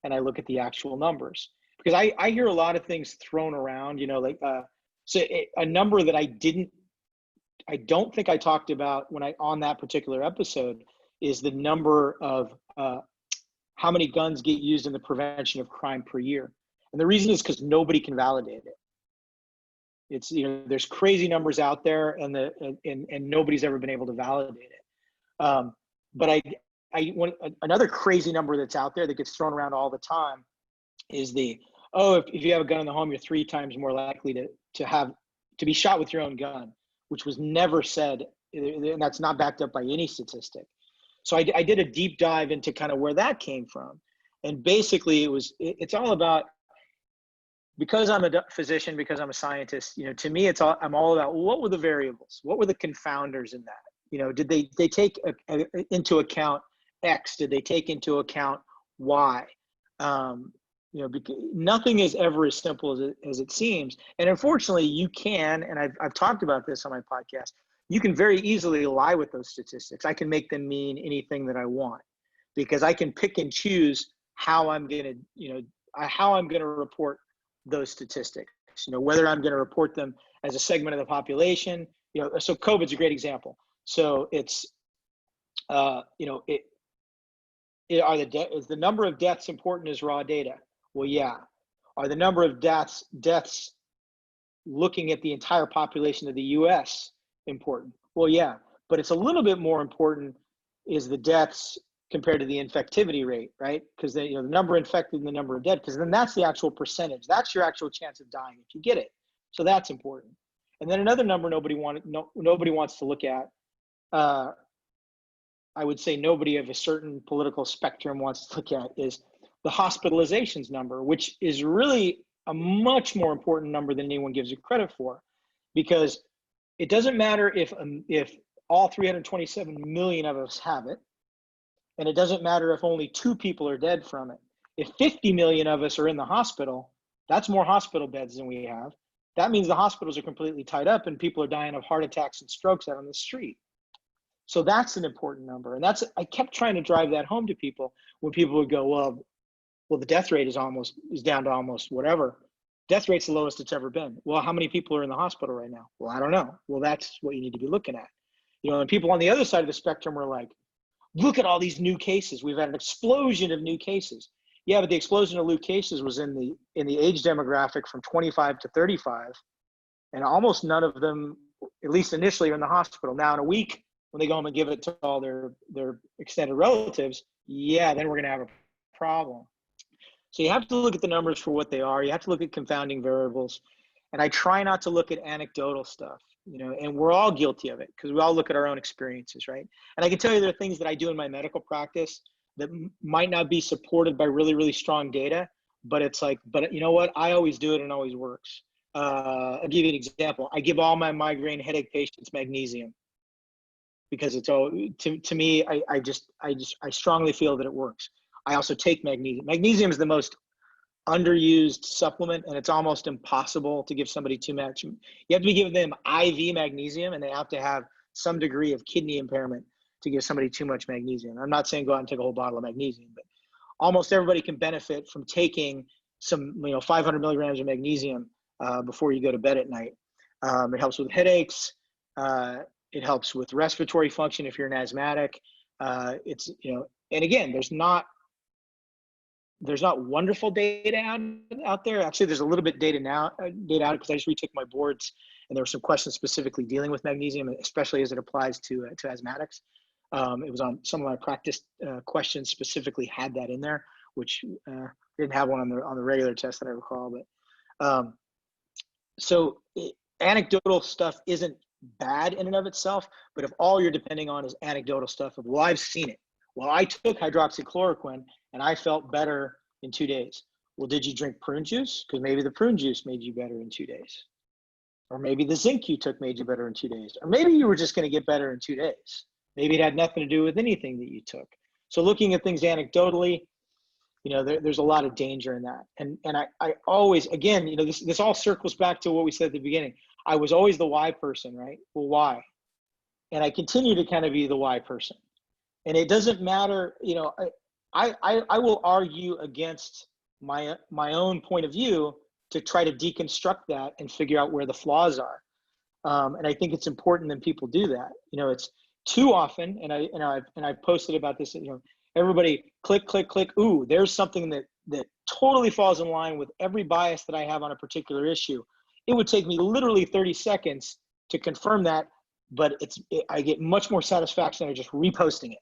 and I look at the actual numbers, because I hear a lot of things thrown around, a number that I don't think I talked about on that particular episode is the number of how many guns get used in the prevention of crime per year. And the reason is because nobody can validate it. It's, there's crazy numbers out there and nobody's ever been able to validate it. But another crazy number that's out there that gets thrown around all the time is if you have a gun in the home, you're 3 times more likely to be shot with your own gun, which was never said, and that's not backed up by any statistic. So I did a deep dive into kind of where that came from. And basically it's all about, because I'm a physician, because I'm a scientist, to me, I'm all about what were the variables? What were the confounders in that? Did they take into account X? Did they take into account Y? Because nothing is ever as simple as it seems. And unfortunately you can, and I've talked about this on my podcast, you can very easily lie with those statistics. I can make them mean anything that I want, because I can pick and choose how I'm going to report those statistics, whether I'm going to report them as a segment of the population, so COVID's a great example. So it's, is the number of deaths important as raw data? Well, yeah. Are the number of deaths looking at the entire population of the US important? Well, yeah. But it's a little bit more important is the deaths compared to the infectivity rate, right? Because the number infected and the number of dead, because then that's the actual percentage. That's your actual chance of dying if you get it. So that's important. And then another number nobody wants to look at, I would say nobody of a certain political spectrum wants to look at, is the hospitalizations number, which is really a much more important number than anyone gives it credit for, because it doesn't matter if all 327 million of us have it. And it doesn't matter if only 2 people are dead from it. If 50 million of us are in the hospital, that's more hospital beds than we have. That means the hospitals are completely tied up and people are dying of heart attacks and strokes out on the street. So that's an important number. And I kept trying to drive that home to people when people would go, well, the death rate is down to almost whatever. Death rate's the lowest it's ever been. Well, how many people are in the hospital right now? Well, I don't know. Well, that's what you need to be looking at. And people on the other side of the spectrum were like, look at all these new cases. We've had an explosion of new cases. Yeah, but the explosion of new cases was in the age demographic from 25 to 35, and almost none of them, at least initially, are in the hospital. Now, in a week, when they go home and give it to all their extended relatives, yeah, then we're going to have a problem. So you have to look at the numbers for what they are. You have to look at confounding variables. And I try not to look at anecdotal stuff, and we're all guilty of it because we all look at our own experiences, right? And I can tell you there are things that I do in my medical practice that might not be supported by really, really strong data, but it's like, but you know what? I always do it and it always works. I'll give you an example. I give all my migraine headache patients magnesium because it's all, to me, I strongly feel that it works. I also take magnesium. Magnesium is the most underused supplement, and it's almost impossible to give somebody too much. You have to be giving them IV magnesium, and they have to have some degree of kidney impairment to give somebody too much magnesium. I'm not saying go out and take a whole bottle of magnesium, but almost everybody can benefit from taking some 500 milligrams of magnesium before you go to bed at night. It helps with headaches. It helps with respiratory function if you're an asthmatic. It's and again, there's not wonderful data out there. Actually, there's a little bit data out because I just retook my boards, and there were some questions specifically dealing with magnesium, especially as it applies to asthmatics. It was on some of my practice questions specifically had that in there, which didn't have one on the regular test that I recall. But anecdotal stuff isn't bad in and of itself, but if all you're depending on is anecdotal stuff of, well, I've seen it. Well, I took hydroxychloroquine and I felt better in 2 days. Well, did you drink prune juice? Because maybe the prune juice made you better in 2 days. Or maybe the zinc you took made you better in 2 days. Or maybe you were just going to get better in 2 days. Maybe it had nothing to do with anything that you took. So looking at things anecdotally, there's a lot of danger in that. And I always, again, this all circles back to what we said at the beginning. I was always the why person, right? Well, why? And I continue to kind of be the why person. And it doesn't matter, I will argue against my own point of view to try to deconstruct that and figure out where the flaws are. And I think it's important that people do that. It's too often, and I've posted about this, everybody click. Ooh, there's something that totally falls in line with every bias that I have on a particular issue. It would take me literally 30 seconds to confirm that, but I get much more satisfaction out of just reposting it.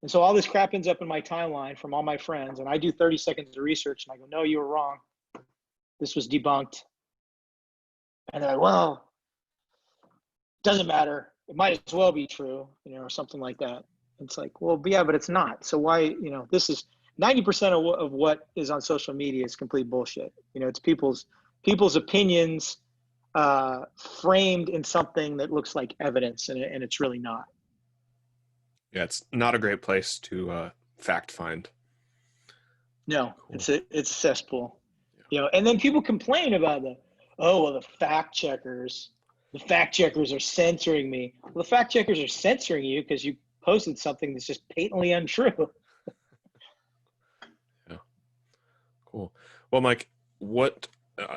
And so all this crap ends up in my timeline from all my friends, and I do 30 seconds of research, and I go, no, you were wrong. This was debunked. And they're like, well, doesn't matter. It might as well be true, or something like that. It's like, well, yeah, but it's not. So why, this is 90% of what is on social media is complete bullshit. It's people's opinions framed in something that looks like evidence, and it's really not. Yeah, it's not a great place to fact find. No, Cool. It's a cesspool. And then people complain about the fact checkers. The fact checkers are censoring me. Well, the fact checkers are censoring you because you posted something that's just patently untrue. Yeah. Cool. Well, Mike, what,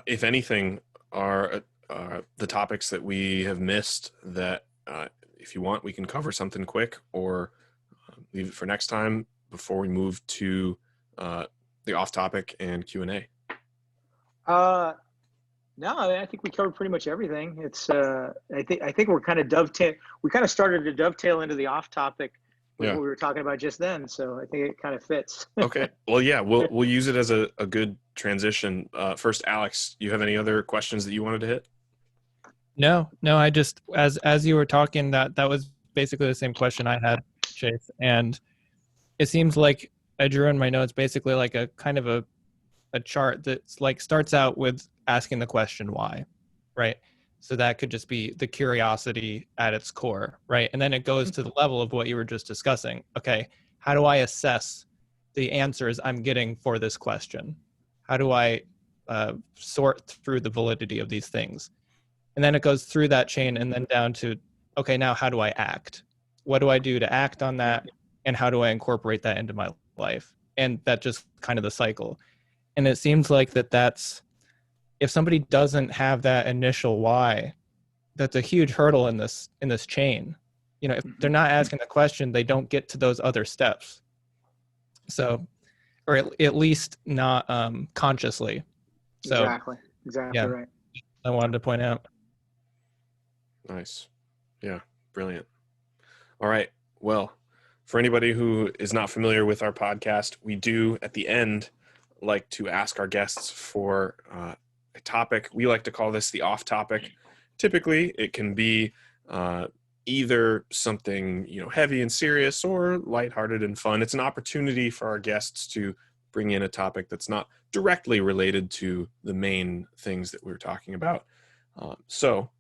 if anything, are the topics that we have missed that, if you want, we can cover something quick, or leave it for next time before we move to the off-topic and Q&A? No, I think we covered pretty much everything. It's I think we're kind of we kind of started to dovetail into the off-topic with what we were talking about just then. So I think it kind of fits. Okay. Well, yeah, we'll use it as a good transition. First, Alex, you have any other questions that you wanted to hit? No, I just, as you were talking, that was basically the same question I had, Chase. And it seems like I drew in my notes basically like a kind of a chart that's like starts out with asking the question why, right? So that could just be the curiosity at its core, right? And then it goes to the level of what you were just discussing. Okay, how do I assess the answers I'm getting for this question? How do I sort through the validity of these things? And then it goes through that chain and then down to, okay, now how do I act? What do I do to act on that? And how do I incorporate that into my life? And that just kind of the cycle. And it seems like that's, if somebody doesn't have that initial why, that's a huge hurdle in this chain. You know, if they're not asking the question, they don't get to those other steps. So, or at least not consciously. So, Exactly yeah, right. I wanted to point out. Nice. Yeah, brilliant. All right. Well, for anybody who is not familiar with our podcast, we do at the end like to ask our guests for a topic. We like to call this the off topic. Typically, it can be either something, you know, heavy and serious or lighthearted and fun. It's an opportunity for our guests to bring in a topic that's not directly related to the main things that we're talking about. So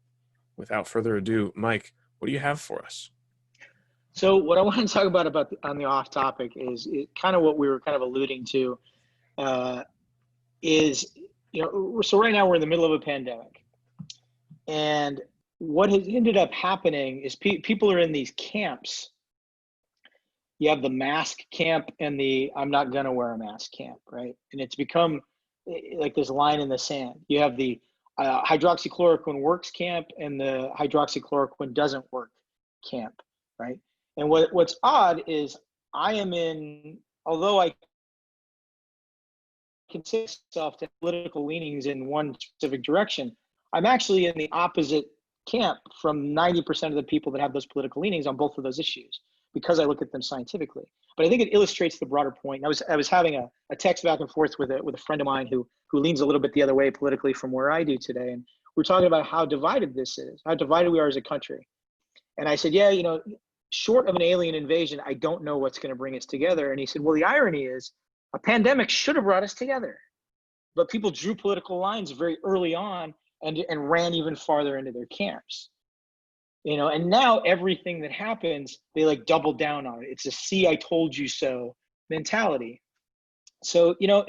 without further ado, Mike, what do you have for us? So what I want to talk about on the off topic is kind of what we were kind of alluding to, is, you know, so right now we're in the middle of a pandemic, and what has ended up happening is people are in these camps. You have the mask camp and the I'm not gonna wear a mask camp, right? And it's become like this line in the sand. You have the hydroxychloroquine works camp and the hydroxychloroquine doesn't work camp, right? And what's odd is I am in, although I consider myself to political leanings in one specific direction, I'm actually in the opposite camp from 90% of the people that have those political leanings on both of those issues, because I look at them scientifically. But I think it illustrates the broader point. I was having a text back and forth with a friend of mine who leans a little bit the other way politically from where I do today. And we're talking about how divided this is, how divided we are as a country. And I said, yeah, you know, short of an alien invasion, I don't know what's going to bring us together. And he said, well, the irony is a pandemic should have brought us together, but people drew political lines very early on and ran even farther into their camps. You know, and now everything that happens, they like double down on it. It's a see, I told you so mentality. So, you know,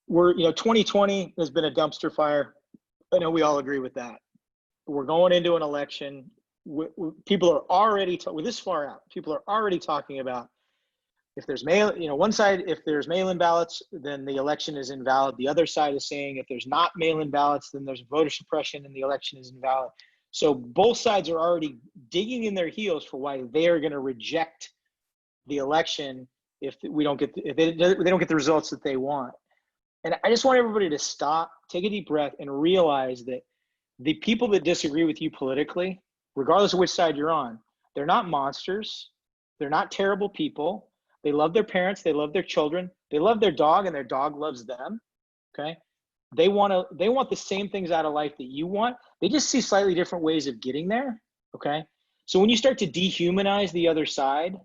we're, you know, 2020 has been a dumpster fire. I know we all agree with that. We're going into an election. People are already, we're this far out. People are already talking about if there's mail, you know, one side, if there's mail-in ballots, then the election is invalid. The other side is saying if there's not mail-in ballots, then there's voter suppression and the election is invalid. So both sides are already digging in their heels for why they are going to reject the election if we don't get if they don't get the results that they want. And I just want everybody to stop, take a deep breath, and realize that the people that disagree with you politically, regardless of which side you're on, they're not monsters. They're not terrible people. They love their parents. They love their children. They love their dog, and their dog loves them. Okay. They want the same things out of life that you want. They just see slightly different ways of getting there. Okay. So when you start to dehumanize the other side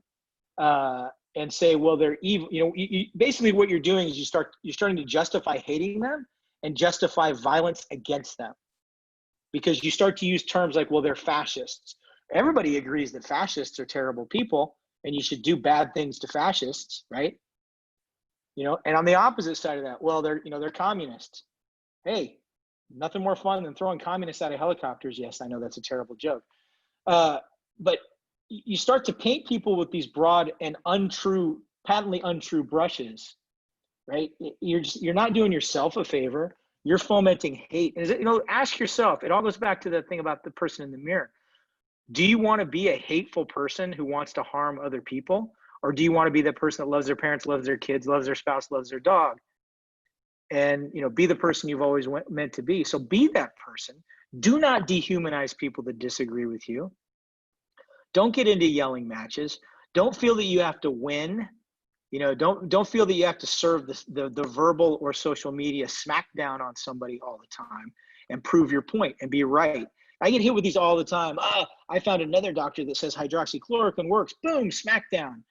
and say, well, they're evil, you know, basically what you're doing is you're starting to justify hating them and justify violence against them, because you start to use terms like, well, they're fascists. Everybody agrees that fascists are terrible people and you should do bad things to fascists, right? You know, and on the opposite side of that, well, they're communists. Hey, nothing more fun than throwing communists out of helicopters. Yes, I know that's a terrible joke. But you start to paint people with these broad and untrue, patently untrue brushes, right? You're not doing yourself a favor. You're fomenting hate. And, you know, ask yourself, it all goes back to the thing about the person in the mirror. Do you want to be a hateful person who wants to harm other people? Or do you want to be the person that loves their parents, loves their kids, loves their spouse, loves their dog? And, you know, be the person you've always meant to be. So be that person. Do not dehumanize people that disagree with you. Don't get into yelling matches. Don't feel that you have to win. You know, don't feel that you have to serve the verbal or social media smackdown on somebody all the time and prove your point and be right. I get hit with these all the time. I found another doctor that says hydroxychloroquine works. Boom, smackdown.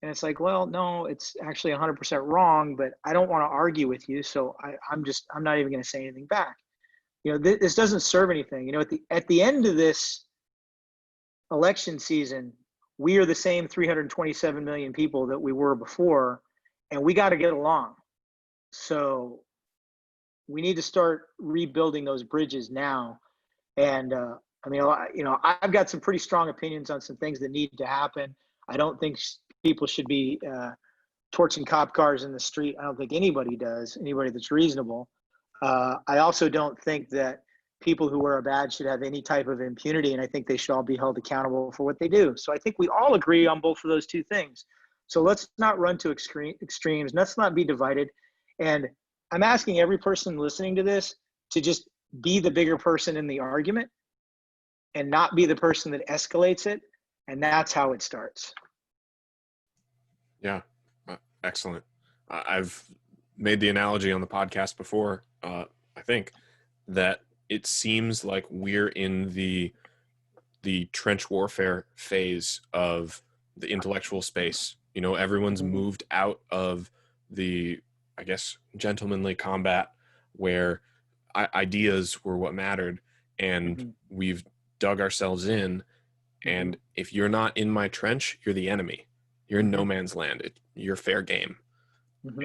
And it's like, well, no, it's actually 100% wrong, but I don't want to argue with you. So I'm not even going to say anything back. this doesn't serve anything. At the end of this election season, we are the same 327 million people that we were before, and we got to get along. So we need to start rebuilding those bridges now. And I've got some pretty strong opinions on some things that need to happen. I don't think people should be torching cop cars in the street. I don't think anybody that's reasonable. I also don't think that people who wear a badge should have any type of impunity, and I think they should all be held accountable for what they do. So I think we all agree on both of those two things. So let's not run to extremes. Let's not be divided. And I'm asking every person listening to this to just be the bigger person in the argument and not be the person that escalates it. And that's how it starts. Yeah, excellent. I've made the analogy on the podcast before, I think, that it seems like we're in the trench warfare phase of the intellectual space. Everyone's moved out of the, I guess, gentlemanly combat where ideas were what mattered, and we've dug ourselves in. And if you're not in my trench, you're the enemy. You're in no man's land. You're fair game.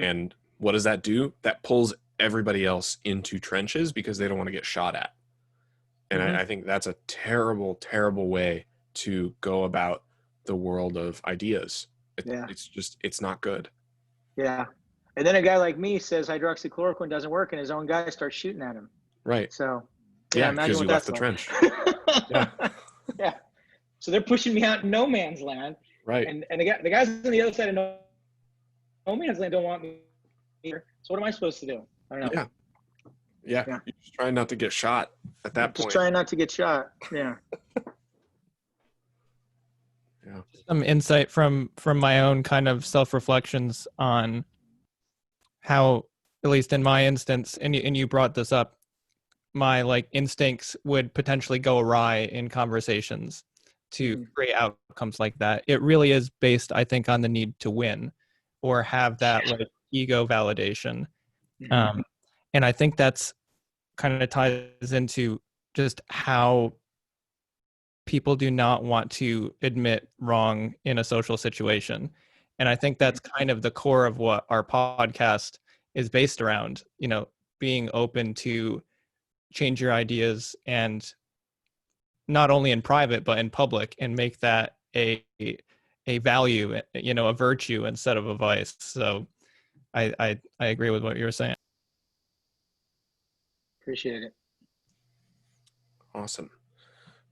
And what does that do? That pulls everybody else into trenches because they don't want to get shot at. And I think that's a terrible, terrible way to go about the world of ideas. It's not good. Yeah. And then a guy like me says hydroxychloroquine doesn't work, and his own guy starts shooting at him. Right. So yeah, imagine because what you left that's the like. trench. Yeah. Yeah. So they're pushing me out in no man's land. Right. And the guys on the other side of no man's land don't want me here. So what am I supposed to do? I don't know. Yeah. You're just trying not to get shot at that point. Just trying not to get shot. Yeah. Yeah. Some insight from my own kind of self-reflections on how, at least in my instance, and you brought this up, my instincts would potentially go awry in conversations to create outcomes like that. It really is based, I think, on the need to win or have that ego validation. And I think that's kind of ties into just how people do not want to admit wrong in a social situation. And I think that's kind of the core of what our podcast is based around, being open to change your ideas, and not only in private, but in public, and make that a value, a virtue instead of a vice. So I agree with what you were saying. Appreciate it. Awesome.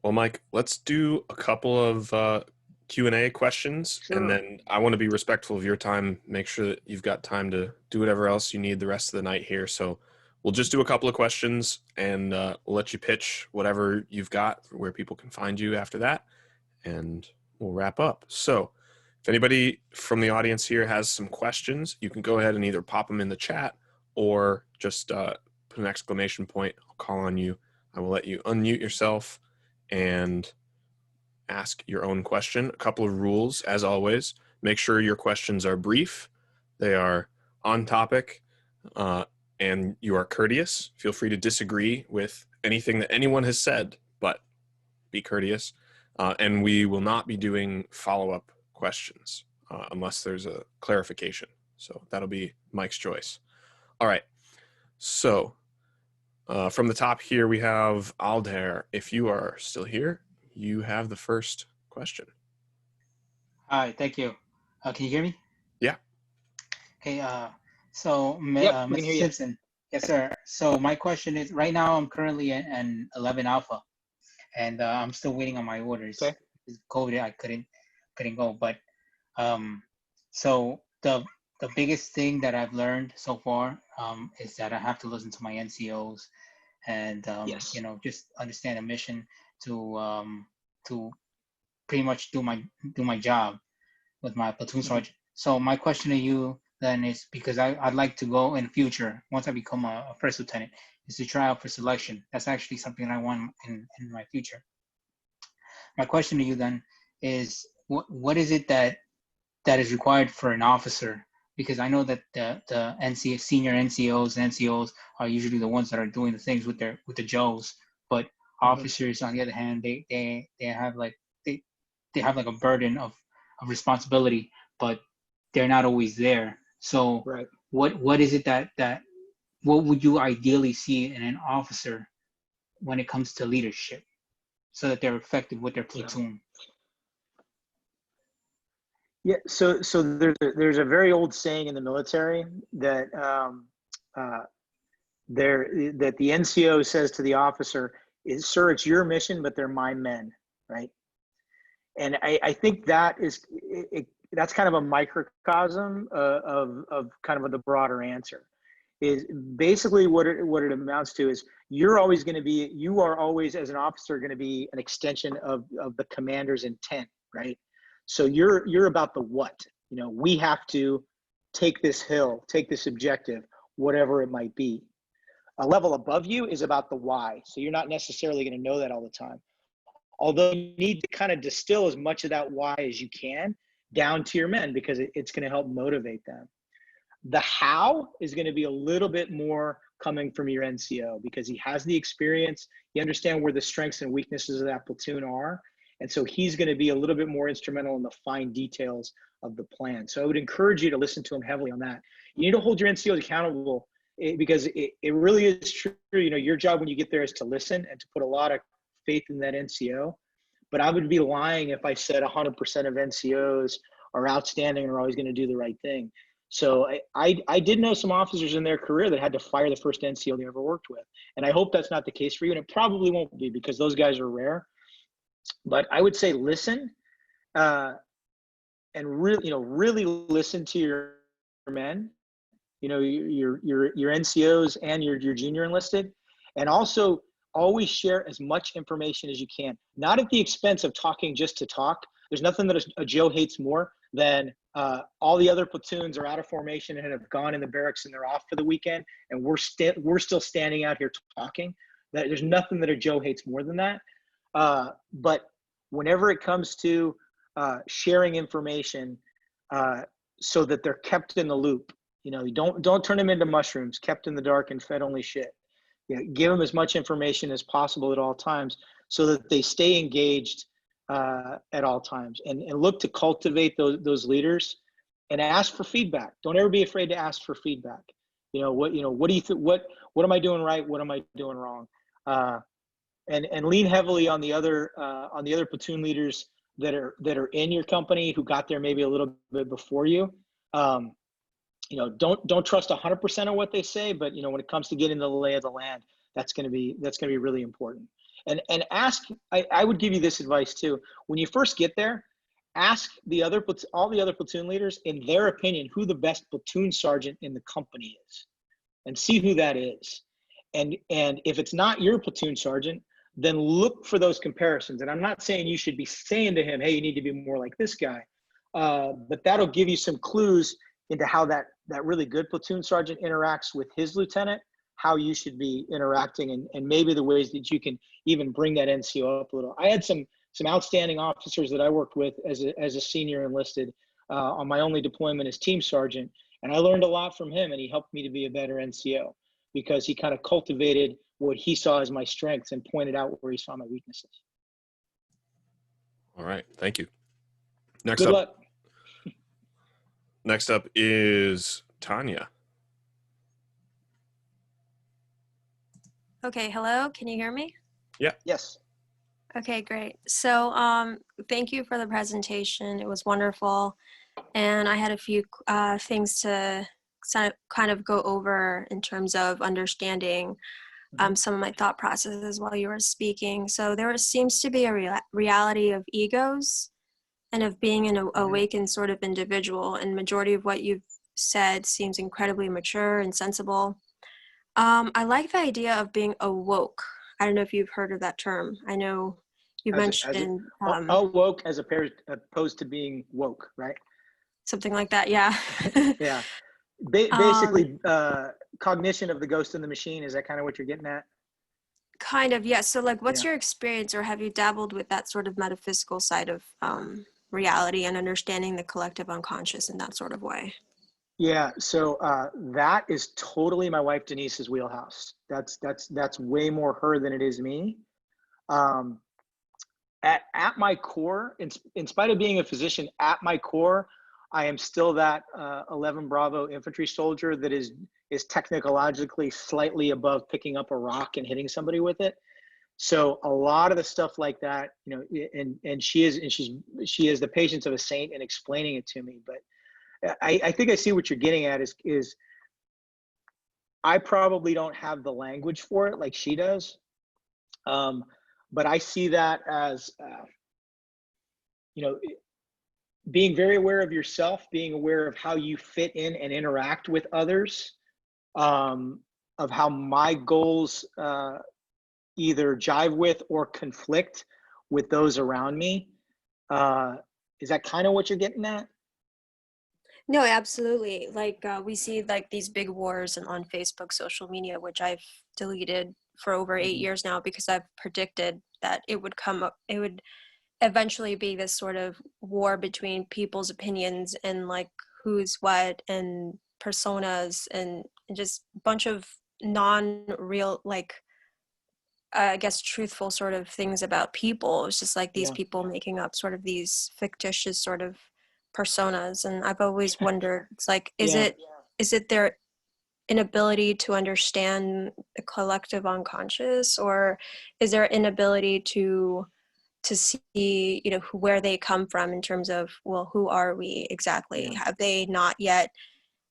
Well, Mike, let's do a couple of Q&A questions. Sure. And then I want to be respectful of your time, make sure that you've got time to do whatever else you need the rest of the night here. So we'll just do a couple of questions, and we'll let you pitch whatever you've got, where people can find you after that, and we'll wrap up. So if anybody from the audience here has some questions, you can go ahead and either pop them in the chat or just put an exclamation point. I'll call on you. I will let you unmute yourself and ask your own question. A couple of rules, as always. Make sure your questions are brief. They are on topic, and you are courteous. Feel free to disagree with anything that anyone has said, but be courteous. And we will not be doing follow-up questions unless there's a clarification. So that'll be Mike's choice. All right. So from the top here, we have Aldair. If you are still here, you have the first question. Hi, thank you. Can you hear me? Yeah. Okay. So, yep, we can hear Mr. Simpson. Yes, sir. So my question is, right now I'm currently in 11 Alpha, and I'm still waiting on my orders. Okay. With COVID, I couldn't go. But so the biggest thing that I've learned so far is that I have to listen to my NCOs, and yes. just understand the mission to pretty much do my job with my platoon sergeant. So my question to you then is, because I'd like to go in the future, once I become a first lieutenant, is to try out for selection. That's actually something that I want in my future. My question to you then is, what is it that is required for an officer because I know that the senior NCOs and NCOs are usually the ones that are doing the things with the Joes, but officers on the other hand, they have like they have like a burden of responsibility, but they're not always there. So Right. what is it that what would you ideally see in an officer when it comes to leadership, so that they're effective with their platoon? Yeah. So there's a very old saying in the military that that the NCO says to the officer is, "Sir, it's your mission, but they're my men," right? And I think that is that's kind of a microcosm of kind of the broader answer. Is basically what it amounts to is you are always as an officer going to be an extension of the commander's intent, right? So you're about the what. We have to take this hill, take this objective, whatever it might be. A level above you is about the why. So you're not necessarily going to know that all the time. Although you need to kind of distill as much of that why as you can down to your men, because it's going to help motivate them. The how is going to be a little bit more coming from your NCO, because he has the experience. He understands where the strengths and weaknesses of that platoon are. And so he's going to be a little bit more instrumental in the fine details of the plan. So I would encourage you to listen to him heavily on that. You need to hold your NCOs accountable, because it really is true. Your job when you get there is to listen and to put a lot of faith in that NCO. But I would be lying if I said 100% of NCOs are outstanding and are always going to do the right thing. So I did know some officers in their career that had to fire the first NCO they ever worked with. And I hope that's not the case for you. And it probably won't be, because those guys are rare. But I would say listen, and really listen to your men, your NCOs and your junior enlisted, and also always share as much information as you can, not at the expense of talking just to talk. There's nothing that a Joe hates more than all the other platoons are out of formation and have gone in the barracks and they're off for the weekend, and we're still standing out here talking. There's nothing that a Joe hates more than that. But whenever it comes to sharing information, so that they're kept in the loop, don't turn them into mushrooms, kept in the dark and fed only shit. Give them as much information as possible at all times, so that they stay engaged at all times, and look to cultivate those leaders, and ask for feedback. Don't ever be afraid to ask for feedback. What do you think? What am I doing right? What am I doing wrong? And lean heavily on the other platoon leaders that are in your company, who got there maybe a little bit before you. Don't trust 100% of what they say, but when it comes to getting the lay of the land, that's going to be really important. And ask. I would give you this advice too. When you first get there, ask all the other platoon leaders, in their opinion, who the best platoon sergeant in the company is, and see who that is. And if it's not your platoon sergeant, then look for those comparisons. And I'm not saying you should be saying to him, "Hey, you need to be more like this guy," but that'll give you some clues into how that really good platoon sergeant interacts with his lieutenant, how you should be interacting, and maybe the ways that you can even bring that NCO up a little. I had some outstanding officers that I worked with as a senior enlisted on my only deployment as team sergeant, and I learned a lot from him, and he helped me to be a better NCO, because he kind of cultivated what he saw as my strengths and pointed out where he saw my weaknesses. All right, thank you. Good luck. Next up is Tanya. Okay, hello, can you hear me? Yeah. Yes. Okay, great. So thank you for the presentation. It was wonderful. And I had a few things to kind of go over in terms of understanding some of my thought processes while you were speaking. So there seems to be a reality of egos and of being an awakened sort of individual. And majority of what you've said seems incredibly mature and sensible. I like the idea of being awoke. I don't know if you've heard of that term. I know you mentioned awoke as opposed to being woke, right? Something like that, yeah. Yeah. Basically, cognition of the ghost in the machine. Is that kind of what you're getting at? Kind of, yes. So like, what's your experience, or have you dabbled with that sort of metaphysical side of reality and understanding the collective unconscious in that sort of way? Yeah, so that is totally my wife Denise's wheelhouse. That's way more her than it is me. Um, at my core, in spite of being a physician, at my core, I am still that 11 Bravo infantry soldier that is technologically slightly above picking up a rock and hitting somebody with it. So a lot of the stuff like that, you know, and she is the patience of a saint in explaining it to me. But I think I see what you're getting at is I probably don't have the language for it like she does. But I see that as, you know, being very aware of yourself, being aware of how you fit in and interact with others, of how my goals either jive with or conflict with those around me. Is that kind of what you're getting at? No, absolutely. Like we see like these big wars on Facebook, social media, which I've deleted for over 8 years now because I've predicted that it would come up, it would eventually be this sort of war between people's opinions and like who's what and personas and just a bunch of non-real, like I guess truthful sort of things about people. It's just like these Yeah. people making up sort of these fictitious sort of personas. And I've always wondered, it's like, Yeah. is it their inability to understand the collective unconscious, or is there inability to see, you know, where they come from in terms of, well, who are we exactly? Yeah. Have they not yet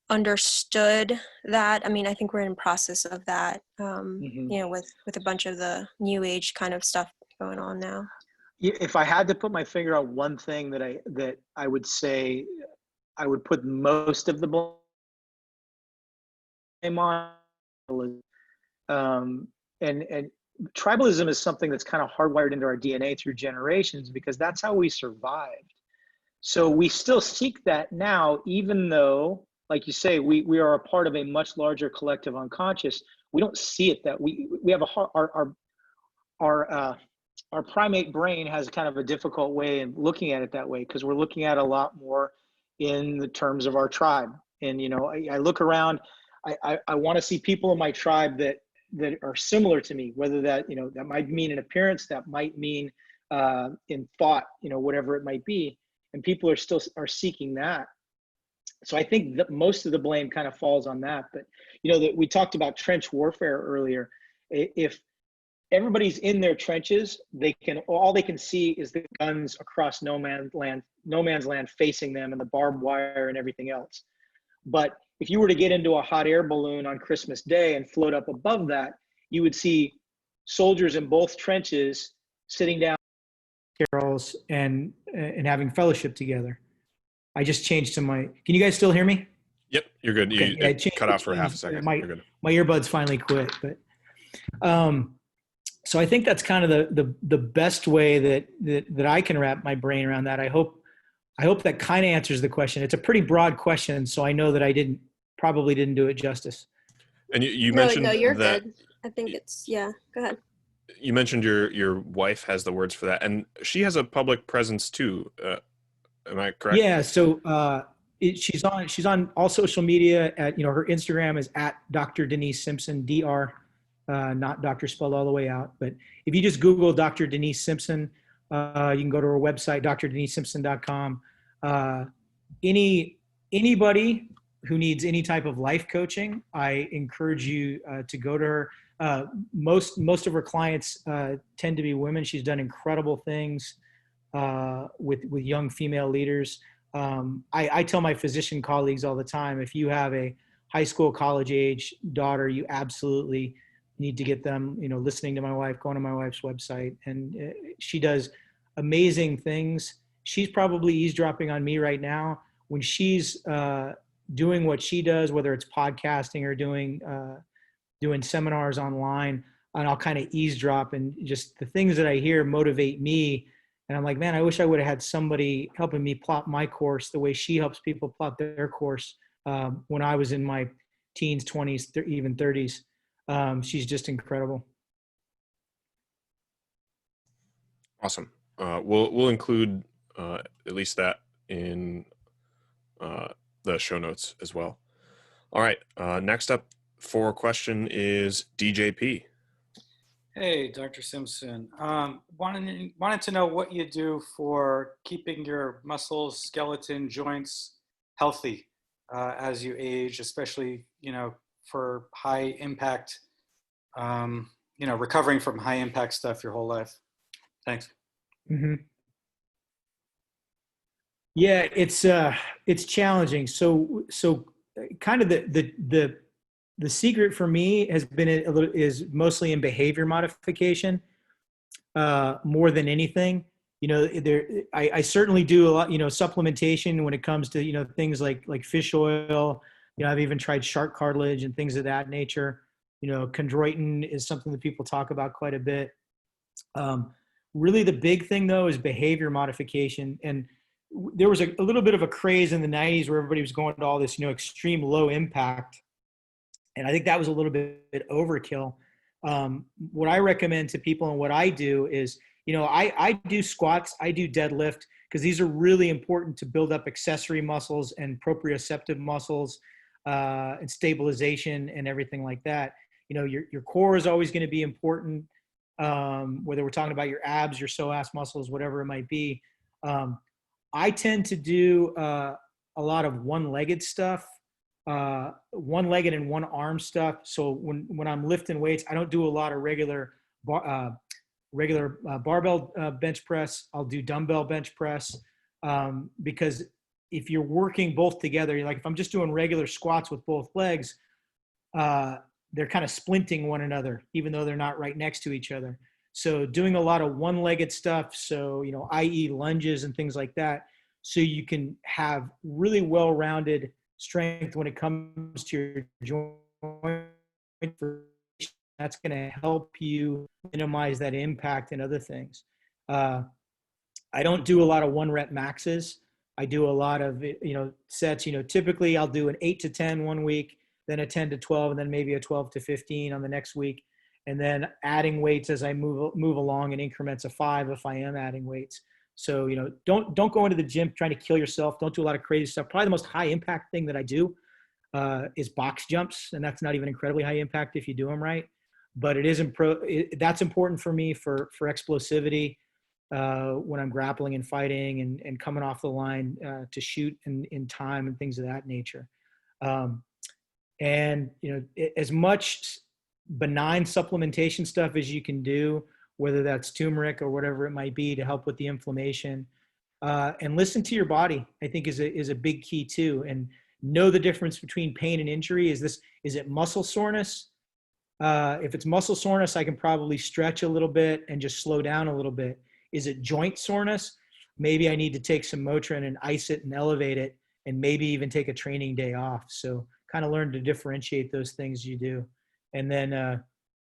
understood that? I mean, I think we're in process of that, Mhm. you know, with a bunch of the new age kind of stuff going on now. If I had to put my finger on one thing that I would say I would put most of the blame on, um, and tribalism is something that's kind of hardwired into our DNA through generations because that's how we survived. So we still seek that now, even though, like you say, we are a part of a much larger collective unconscious. We don't see it that we have our primate brain has kind of a difficult way of looking at it that way because we're looking at a lot more in the terms of our tribe. And you know, I look around, I want to see people in my tribe that are similar to me, whether that, you know, that might mean in appearance, that might mean in thought, you know, whatever it might be. And people are still seeking that. So I think that most of the blame kind of falls on that. But you know, that we talked about trench warfare earlier. If everybody's in their trenches, all they can see is the guns across no man's land facing them and the barbed wire and everything else. But if you were to get into a hot air balloon on Christmas Day and float up above that, you would see soldiers in both trenches sitting down carols and having fellowship together. I just changed to my. Can you guys still hear me? Yep, you're good. Okay, yeah, It cut off for half a second. My You're good. earbuds finally quit, but so I think that's kind of the best way that I can wrap my brain around that. I hope that kind of answers the question. It's a pretty broad question, so I know that I probably didn't do it justice. And you No, mentioned you're that good. I think it's, yeah, go ahead. you mentioned your wife has the words for that, and she has a public presence too. Am I correct? Yeah, so she's on all social media. At, you know, her Instagram is at Dr. Denise Simpson, Dr. Not doctor spelled all the way out. But if you just Google Dr. Denise Simpson, you can go to her website, drdenisemsimpson.com. Anybody who needs any type of life coaching, I encourage you to go to her. Most of her clients tend to be women. She's done incredible things with young female leaders. I tell my physician colleagues all the time, if you have a high school, college age daughter, you absolutely need to get them, you know, listening to my wife, going to my wife's website. And she does amazing things. She's probably eavesdropping on me right now when she's doing what she does, whether it's podcasting or doing seminars online, and I'll kind of eavesdrop, and just the things that I hear motivate me. And I'm like, man, I wish I would have had somebody helping me plot my course the way she helps people plot their course when I was in my teens, 20s, even 30s. She's just incredible. Awesome. We'll include at least that in the show notes as well. All right. Next up for question is DJP. Hey, Dr. Simpson. Wanted to know what you do for keeping your muscles, skeleton, joints healthy as you age, especially, for high impact, recovering from high impact stuff your whole life. Thanks. Mm-hmm. Yeah, it's challenging. So kind of the secret for me has been is mostly in behavior modification, more than anything. I certainly do a lot, supplementation when it comes to, things like fish oil. I've even tried shark cartilage and things of that nature. Chondroitin is something that people talk about quite a bit. Really the big thing though is behavior modification. And there was a little bit of a craze in the 90s where everybody was going to all this, extreme low impact. And I think that was a little bit overkill. What I recommend to people and what I do is, I do squats, I do deadlift, because these are really important to build up accessory muscles and proprioceptive muscles and stabilization and everything like that. Your core is always going to be important, whether we're talking about your abs, your psoas muscles, whatever it might be. I tend to do a lot of one-legged stuff. One-legged and one-arm stuff. So when I'm lifting weights, I don't do a lot of regular barbell bench press. I'll do dumbbell bench press because if you're working both together, if I'm just doing regular squats with both legs, they're kind of splinting one another, even though they're not right next to each other. So doing a lot of one-legged stuff, so i.e. lunges and things like that, so you can have really well-rounded strength when it comes to your joint. That's going to help you minimize that impact and other things. I don't do a lot of 1-rep maxes. I do a lot of sets. Typically I'll do an 8 to 10 one week, then a 10 to 12, and then maybe a 12 to 15 on the next week, and then adding weights as I move along in increments of 5 if I am adding weights. So, don't go into the gym trying to kill yourself. Don't do a lot of crazy stuff. Probably the most high impact thing that I do is box jumps. And that's not even incredibly high impact if you do them right. But that's important for me for explosivity when I'm grappling and fighting and coming off the line to shoot in time and things of that nature. As much benign supplementation stuff as you can do, whether that's turmeric or whatever it might be to help with the inflammation, and listen to your body, I think is a big key too. And know the difference between pain and injury. Is it muscle soreness? If it's muscle soreness, I can probably stretch a little bit and just slow down a little bit. Is it joint soreness? Maybe I need to take some Motrin and ice it and elevate it, and maybe even take a training day off. So kind of learn to differentiate those things you do. And then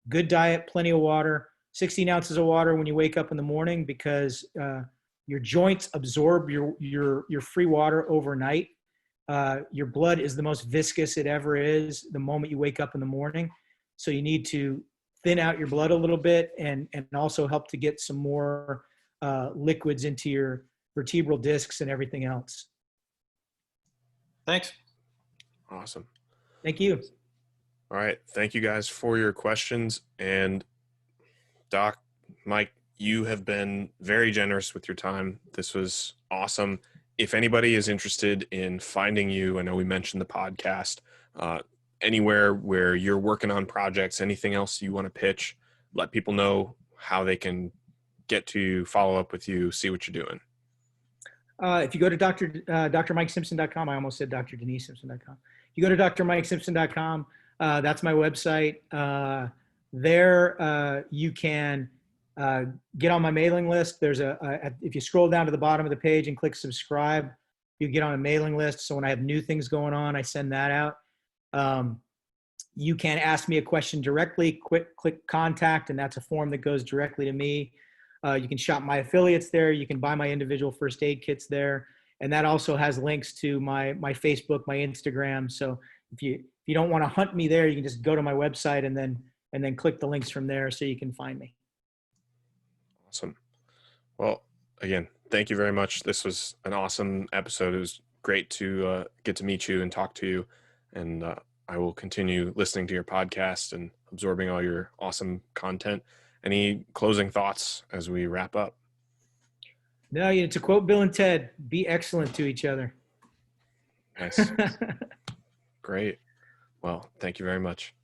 good diet, plenty of water. 16 ounces of water when you wake up in the morning, because your joints absorb your free water overnight. Your blood is the most viscous it ever is the moment you wake up in the morning. So you need to thin out your blood a little bit and also help to get some more liquids into your vertebral discs and everything else. Thanks. Awesome. Thank you. All right. Thank you guys for your questions. And Doc, Mike, you have been very generous with your time. This was awesome. If anybody is interested in finding you, I know we mentioned the podcast, anywhere where you're working on projects, anything else you want to pitch, let people know how they can get to follow up with you, see what you're doing. If you go to drmikesimpson.com, I almost said drdenisesimpson.com. You go to drmikesimpson.com, that's my website. There you can get on my mailing list. There's if you scroll down to the bottom of the page and click subscribe, you get on a mailing list. So when I have new things going on, I send that out. You can ask me a question directly, click contact, and that's a form that goes directly to me. You can shop my affiliates there. You can buy my individual first aid kits there. And that also has links to my Facebook, my Instagram. So if you don't want to hunt me there, you can just go to my website and then click the links from there so you can find me. Awesome. Well, again, thank you very much. This was an awesome episode. It was great to get to meet you and talk to you. And I will continue listening to your podcast and absorbing all your awesome content. Any closing thoughts as we wrap up? No, to quote Bill and Ted, be excellent to each other. Nice. Great. Well, thank you very much.